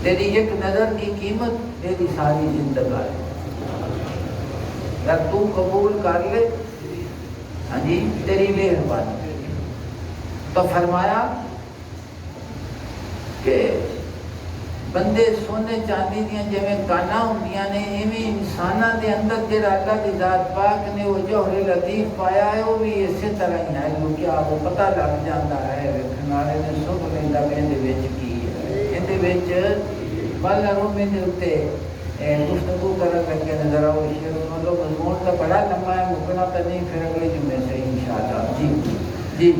تیری ایک نظر کی قیمت تیری ساری زندگی ہے. اگر تو قبول کر لے ہاں جی تیری مہربانی. تو فرمایا کہ بندے سونے چاندی دیا جویں کانا ہوندیاں نے ایویں انساناں دے اندر جڑا اللہ دی ذات پاک نے وہ جوہر لطیف پایا ہے وہ بھی اسی طرح ہی ہے جو کہ آپ کو پتہ لگ جاتا ہے ویکھن والے نے سب لیندا بھی اندے وچ کی ہے اندے وچ بل رومے دے اوتے گفتگو کرن لگے نظر آؤ شیر مطلب مضمون تو بڑا لمبا ہے مکنا تو نہیں پھر اگلے جمعے سے انشاءاللہ. جی جی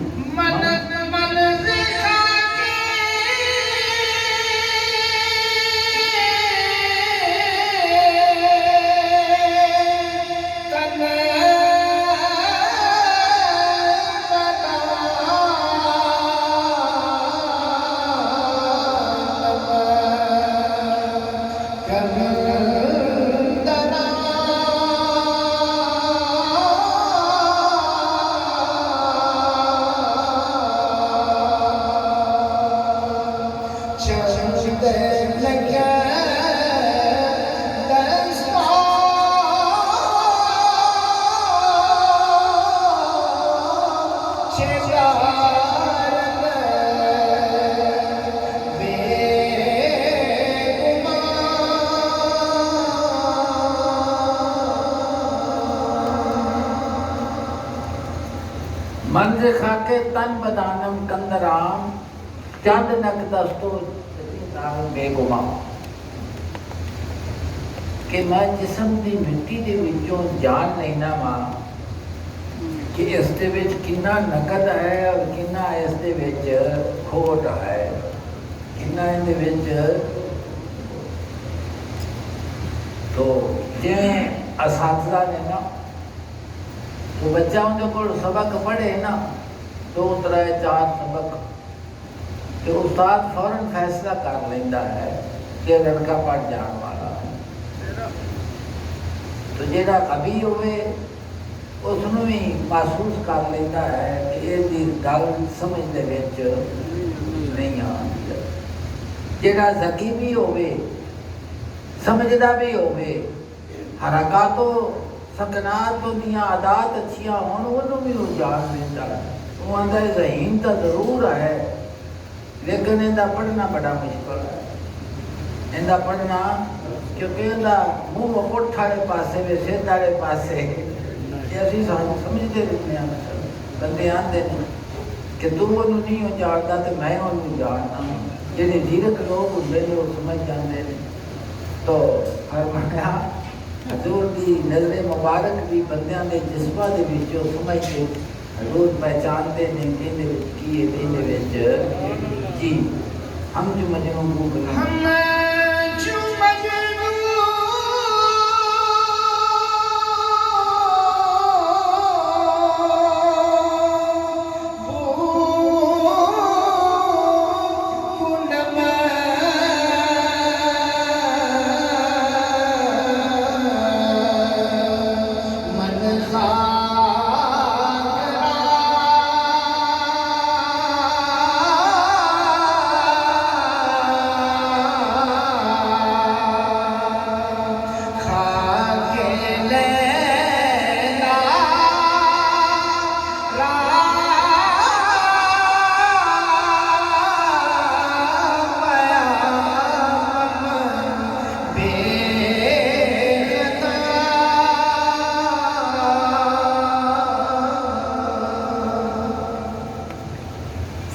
منز خاکے تن بدانم کندرام چند نک دستو بے گما کہ میں جسم دی مٹی دے وچوں جان لینا وا کہ اس دے وچ کنا نقد ہے اور کنا اس دے وچ کھوٹ ہے کنا ان دے وچ. تو جویں اساتذہ نے نا تو بچہ اندر کو سبق پڑھے نا 2 3 4 سبق تو استاد فوراً فیصلہ کر لینا ہے کہ لڑکا پڑھ جان والا ہے. تو جیڑا کبھی ہوئے اس نو بھی محسوس کر لینا ہے کہ یہ گل سمجھ دے وچ نہیں آتی. جیڑا ذکی بھی ہوئے سمجھدا بھی ہوئے حرکات و سکنات دیاں عادات اچھیاں ہون وہ بھی وہ جان لینا ہے. وہ آندا ہے ذہین تو ضرور ہے لیکن اندا پڑھنا بڑا مشکل ہے. اندا پڑھنا کیونکہ اندا منہ اٹھ والے پاسے وے سدھ والے پاسے یہ اسی سمجھتے رہتے ہیں. بندے آندے ہیں کہ تو انہوں نہیں ہو جانتا تو میں انہوں جاننا. جہاں زیرک لوگ ہوندے نے وہ سمجھ جاندے نے. تو فرمایا حضور دی نظر مبارک بھی بندیاں دے جذبہ دے وچوں سمجھ کے حضور پہچانتے ہیں کہ دے وچ کی ہے دے وچ. جی ہم جو مجنون کو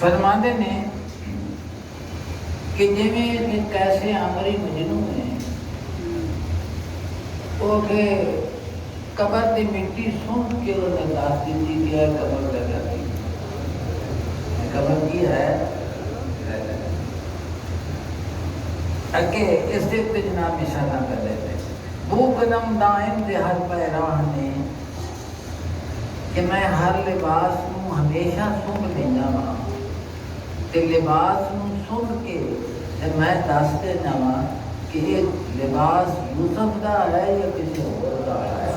فرماندے نے کہ جویں ایک ایسے عمری مجنون ہیں وہ کہ قبر دی مٹی سونٹ کے انہیں داس دیتی ہے قبر لگا دی. قبر کی ہے اگے اس دے تے جناب اشارہ کر لیتے بو قدم دائم دے ہر پہ راہ نے کہ میں ہر لباس نو ہمیشہ سونگ لینا وا تے لباس نو سن کے میں دس دینا وا کہ یہ لباس یوسف دا ہے یا کسی اور دا ہے.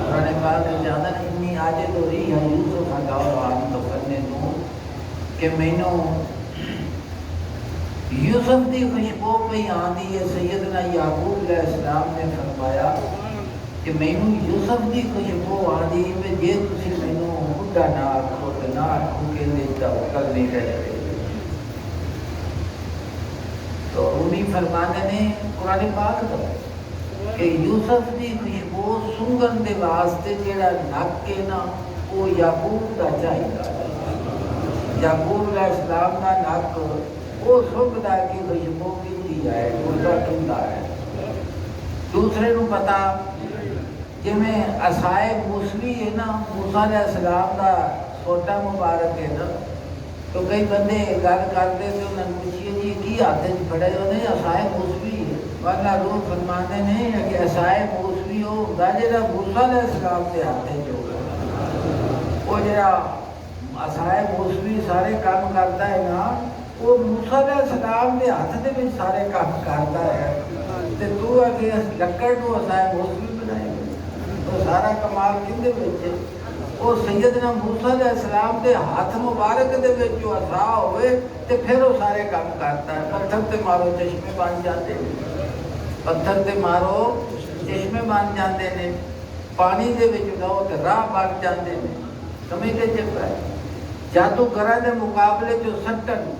قرآن پاک میں جانا اتنی عاجز ہو رہی ہے یوسف ہٹاؤ آن تو کرنے دوں کہ مینوں یوسف دی خوشبو پہ آندی ہے. سیدنا یعقوب علیہ السلام نے فرمایا کہ مینوں یوسف دی خوشبو آدی میں جے تسی مینوں بڈھا نہ آکھو تے نہ آکھو کہ توکل نہیں رہے. تو رومی فرمانے نے قرآن پاک دا کہ یوسف دی خوشبو سنگن دے واسطے جیڑا نک ہے نا وہ یعقوب دا چاہیدا. یعقوب علیہ السلام دا نک وہ سنگدا کی خوشبو کیندی ہے گردا کیندا ہے. دوسرے نو پتا جویں عصائے موسوی ہے نا موسیٰ علیہ السلام دا سوٹا مبارک ہے نا تو کئی بندے گل کرتے تو انہوں نے پوچھیے جی کی ہاتھ پڑے انہیں عصائے موسوی ہے. ورنہ روح فرمانے نے کہ عصائے موسوی وہ ہوتا جا موسیٰ علیہ السلام کے ہاتھ جو وہ جا عصائے موسوی سارے کام کرتا ہے نا وہ موسیٰ علیہ السلام کے ہاتھ دے وچ سارے کام کرتا ہے. تے تو اگے لکڑ کو عصائے موسوی بنائے تو سارا کمال کندے وچ وہ سیدنا موسیٰ علیہ السلام دے ہاتھ مبارک دے وچ جو عصا ہوئے تے پھر وہ سارے کام کرتا ہے. پتھر تے مارو چشمے بن جاتے ہیں, پتھر تے مارو چشمے بن جاتے ہیں, پانی دے وچ لو تے راہ بن جاتے ہیں. سمجھتے چکا ہے جادوگراں دے مقابلے جو سٹن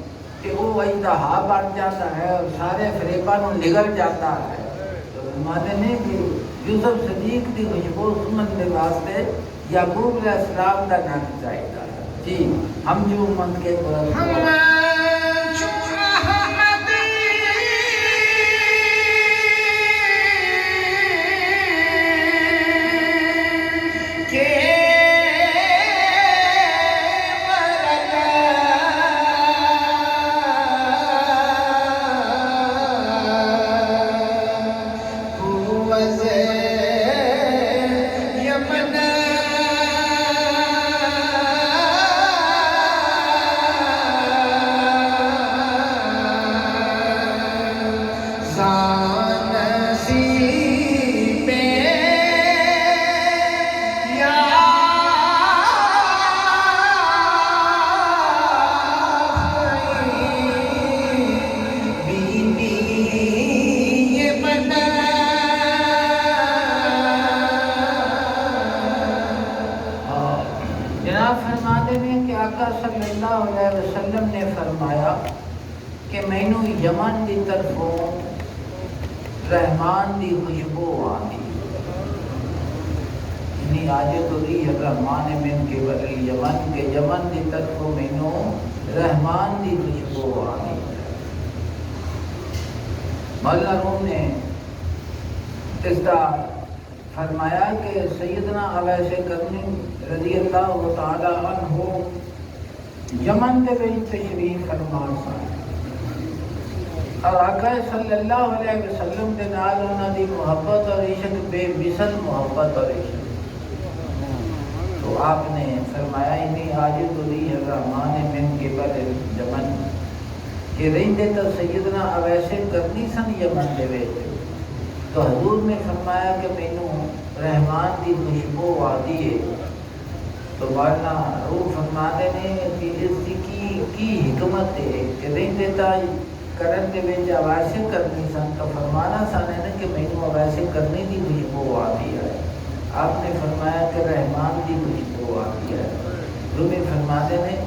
کہ وہ اژدہا بن جاتا ہے اور سارے فریباں نوں نگل جاتا ہے. تو فرماتے ہیں کہ یوسف صدیق دی خوشبو سنن دے واسطے یعقوب علیہ السلام دا نام چاہیدا ہے. جی ہم جو امت کے برس صلی اللہ علیہ وسلم نے فرمایا کہ مینوں یمن دی طرفوں رحمان دی خوشبو آندی. یعنی آج تو ریح الرحمان من کے بدل یمن کے یمن دی طرفوں مینوں رحمان دی خوشبو آندی. مولانا روم نے اس کا فرمایا کہ سیدنا اویس کرنی رضی اللہ تعالی عنہ یمن دے وچ تشریف فرما سن اور آقا صلی اللہ علیہ وسلم دے نال انہاں دی محبت اور عشق بے مثل محبت اور عشق. تو آپ نے فرمایا انی عاجز ریح الرحمان من قبل یمن کہ رہندے تو سیدنا اویس کرنی سن یمن دے وچ. تو حضور نے فرمایا کہ مینوں رحمان دی خوشبو آدی ہے. تو مولانا روح فرماتے ہیں کہ اس کی حکمت ہے کہ رہندے تا کرن دے وچ آواز کرنی سن تو فرمانا سن ہے کہ مینوں آواز کرنی دی خوشبو آدی ہے. آپ نے فرمایا کہ رحمان دی خوشبو آدی ہے. روح فرماتے ہیں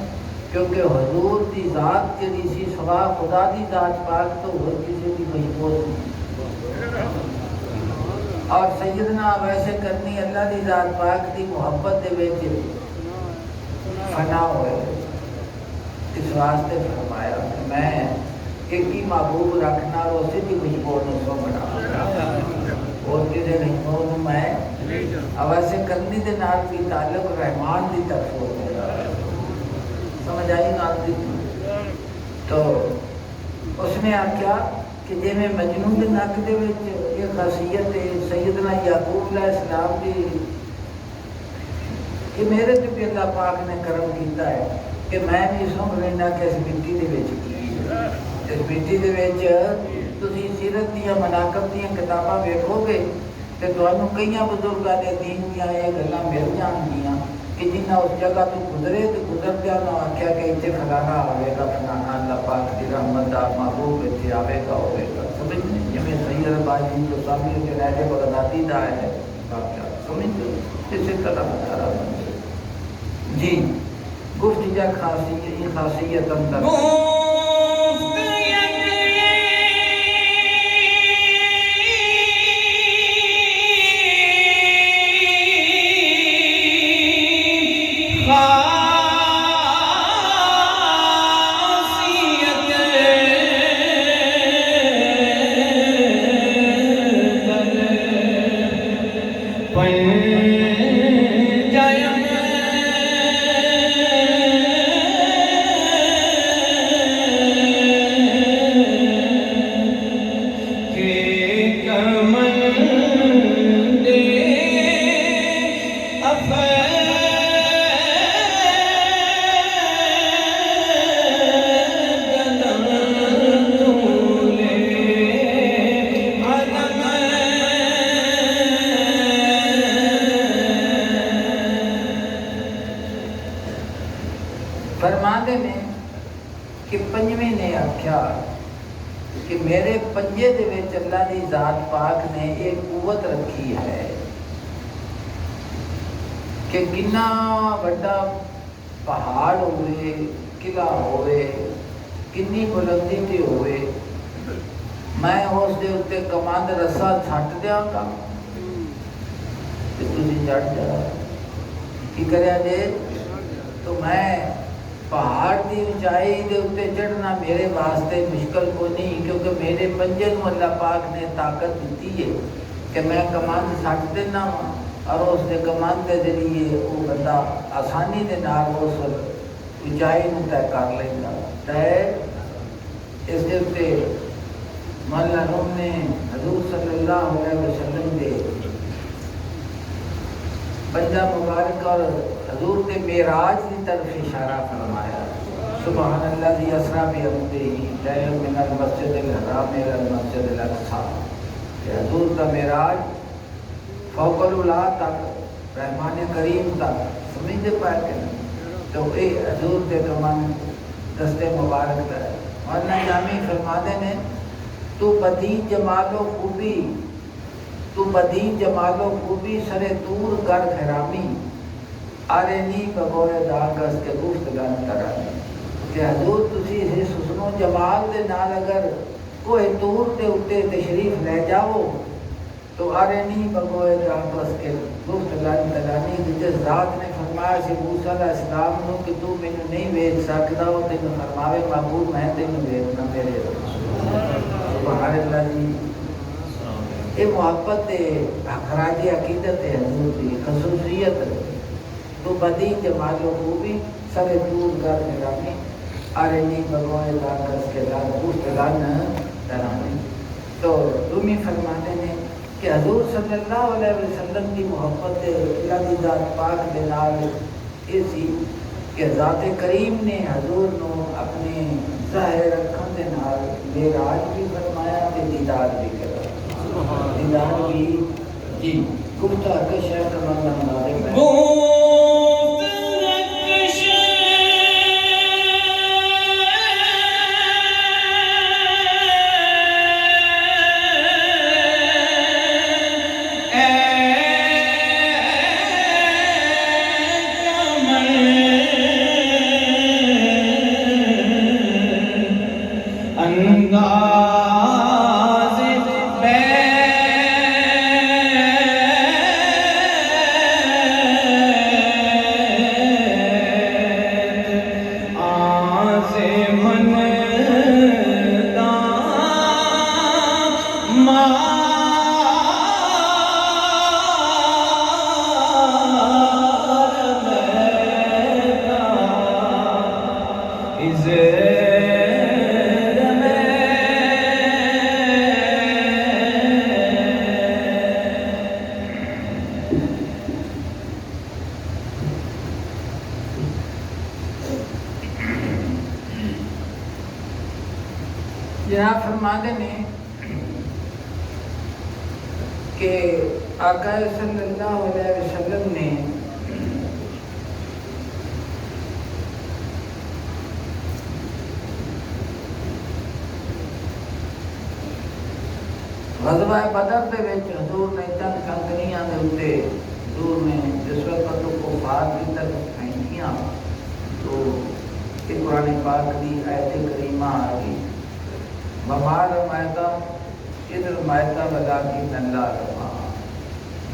کیونکہ حضور دی ذات جڑی سی سوا خدا دی ذات پاک تو ہر کسی دی خوشبو نہیں. اور سیدنا ویسے کرنی اللہ دی ذات پاک دی محبت دے وچ فنا ہوئے. اس واسطے فرمایا کہ میں ایک ہی محبوب رکھنا اور اسی دی خوشبو نوں سونگنا اور کسی خوشبو نوں میں ویسے کرنی دے نال بھی تعلق رحمان دی طرف ہو گیا. سمجھ آئی نال دی. تو اس نے آخیا کہ جی میں مجنون کے نک دے وچ یہ خاصیت ہے سیدنا یعقوب علیہ السلام کی کہ میرے تے بھی اللہ پاک نے کرم کیتا ہے کہ میں بھی سمجھ لینا کہ اس مٹی دے وچ کی اس مٹی دے وچ تسی سیرت دیاں مناقب دیاں کتاباں ویکھو گے تے تانوں کئیاں بزرگاں دے دین دیاں یہ گلاں مل جان گیاں کہ جنہاں اس جگہ تو گزرے تے گزردیاں نوں آکھیا کہ اتنے فلانا آوے گا فلانا اللہ پاک دی رحمت دا محبوب اتنے آوے گا ہوئے گا. سمجھ نہیں جویں سید باجی جو سامنے کے راجے بغدادی دا ہے واقعہ سمجھتے ہو؟ اسی طرح بتا رہا ہوں جی گفت یا خاصیت اندر فرماندے نے کہ پنجویں نے آکھیا کہ میرے پنجے دے وچ اللہ دی ذات پاک نے ایک قوت رکھی ہے کہ کنا بڑا پہاڑ ہوئے قلعہ ہوئے کنی بلندی تے ہوئے میں اس دے اتنے کمند رسا چھٹ دیاں گا تے تسی چڑھ جا کی کریا جے تو میں پہاڑ دی اونچائی دے اتنے چڑھنا میرے واسطے مشکل کو نہیں کیونکہ میرے پنجے نو اللہ پاک نے طاقت دیتی ہے کہ میں کمند سٹ دینا اور اس دے کمند دے ذریعے وہ بندہ آسانی دے نال اس اونچائی نو طے کر لیندا تے اس دے اتنے مولا روم نے حضور صلی اللہ علیہ وسلم دے پنجہ مبارک اور حضور کے معراج کی طرف اشارہ فرمایا سبحان اللہ ذی اسریٰ بعبدہ لیلا من المسجد الحرام الی المسجد الاقصیٰ کہ حضور کا معراج فوق العلا تک رحمان کریم تک سمجھتے پائے کہ نہیں تو اے حضور کے کمان دستے مبارک ہے مولانا جامی فرماتے ہیں تو بدی جمال و خوبی تو بدی جمال و خوبی سر دور کر خرامی آرے نی بگوئے داغس کے گفتگان کرانی کہ حضور تسی اس حسن و جمال دے نال اگر کوئی دور دے اتے تشریف لے جاؤ تو آرے نی بگوئے داغس کے گفتگان کرانی جس ذات نے فرمایا سی موسیٰ علیہ السلام نو کہ تو میں نہیں ویچ سکتا ہو تینو فرماوے معبود میں تینو ویچنا میرے سبحان اللہ جی یہ محبت خراج عقیدت ہے حضور کی خصوصیت تو بدی جمال و خوبی سر دور کر نگامی آرنی بگوئے داغس کے دار گفتگان ترانی تو تمہیں فرماتے ہیں کہ حضور صلی اللہ علیہ وسلم کی محبت اللہ کی ذات پاک دے نال اسی کہ ذات کریم نے حضور نو اپنے ظاہر رکھن دے نال معراج بھی فرمایا تے دیدار بھی کرا دیدار بھی جی گفتہ کشہ کمانا نارے میں جناب فرماتے ہیں کہ آقا صلی اللہ علیہ وسلم نے غزوہ بدر دے وچ حضور نے چند کنکریاں دے اوتے کہ قرآن پاک کی آیت کریمہ آ گئی بمار مائدہ ادھر مائدہ بدا کی نلا رما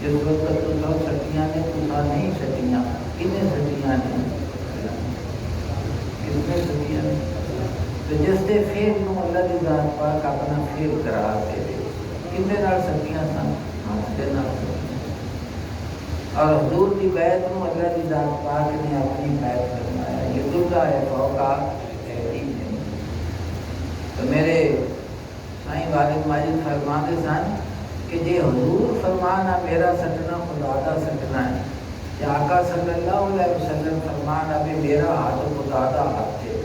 جس وقت تو سب سٹیاں نے تو نہیں سٹیاں کتنے سٹیاں نے کتنے سٹیاں نے تو جس دے فیل نو اللہ دی ذات پاک اپنا فیل کرا دے کتنے نال سٹیاں سن ہاتھ دے نال اور حضور کی بیعت نو اللہ کی ذات پاک نے اپنی بیعت فرمایا یہ دلہ ہے فوقا تو میرے سائیں والد ماجد فرماتے سن کہ جی حضور فرمانا میرا سٹنا خدا دا سٹنا ہے یا آقا صلی اللہ علیہ وسلم فرمانا بھی میرا ہاتھ خدا دا ہاتھ ہے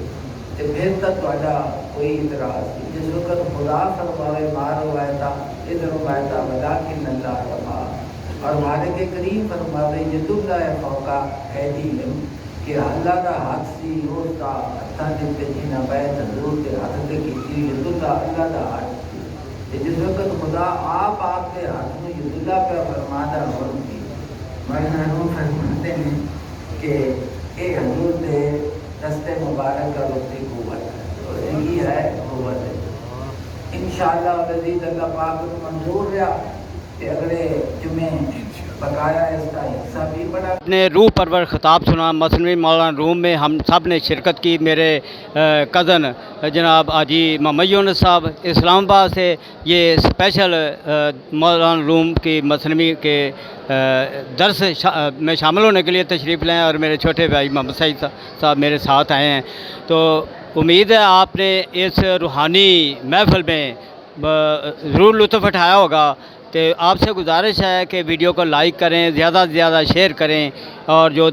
تو پھر تک تھوڑا کوئی اعتراض نہیں جس وقت خدا فرماوے مارو آیتا ادھر آیتا ودا کی نلا رما اور مالک کریم فرماوے ید اللہ فوقا ایدیہم کہ اللہ کا ہاتھ سی اس کا ہتھاں دے جینا بیعت حضور کے ہاتھ تے کیتی ید اللہ اللہ کا ہاتھ سی جس وقت خدا آپ کے ہاتھ میں ید اللہ پہ فرماتا ہوتی مرحبا فرماتے ہیں کہ اے حضور دے دست مبارک کا رختی قوت ہے اور یہی ہے قوت ہے انشاءاللہ عزیز اللہ پاک کو منظور رہا کہ اگلے جمعے بقایا اس کا حصہ بھی بڑا اپنے روح پرور خطاب سنا مثنوی مولانا روم میں ہم سب نے شرکت کی میرے کزن جناب حاجی محمد یونس صاحب اسلام آباد سے یہ اسپیشل مولانا روم کی مثنوی کے درس میں شامل ہونے کے لیے تشریف لائے اور میرے چھوٹے بھائی محمد سعید صاحب میرے ساتھ آئے ہیں تو امید ہے آپ نے اس روحانی محفل میں ضرور لطف اٹھایا ہوگا تو آپ سے گزارش ہے کہ ویڈیو کو لائک کریں زیادہ سے زیادہ شیئر کریں اور جو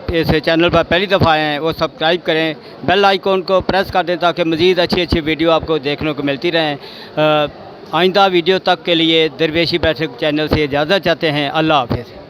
اس چینل پر پہلی دفعہ آئے ہیں وہ سبسکرائب کریں بیل آئیکن کو پریس کر دیں تاکہ مزید اچھی اچھی ویڈیو آپ کو دیکھنے کو ملتی رہیں آئندہ ویڈیو تک کے لیے درویشی بیٹھک چینل سے اجازت چاہتے ہیں اللہ حافظ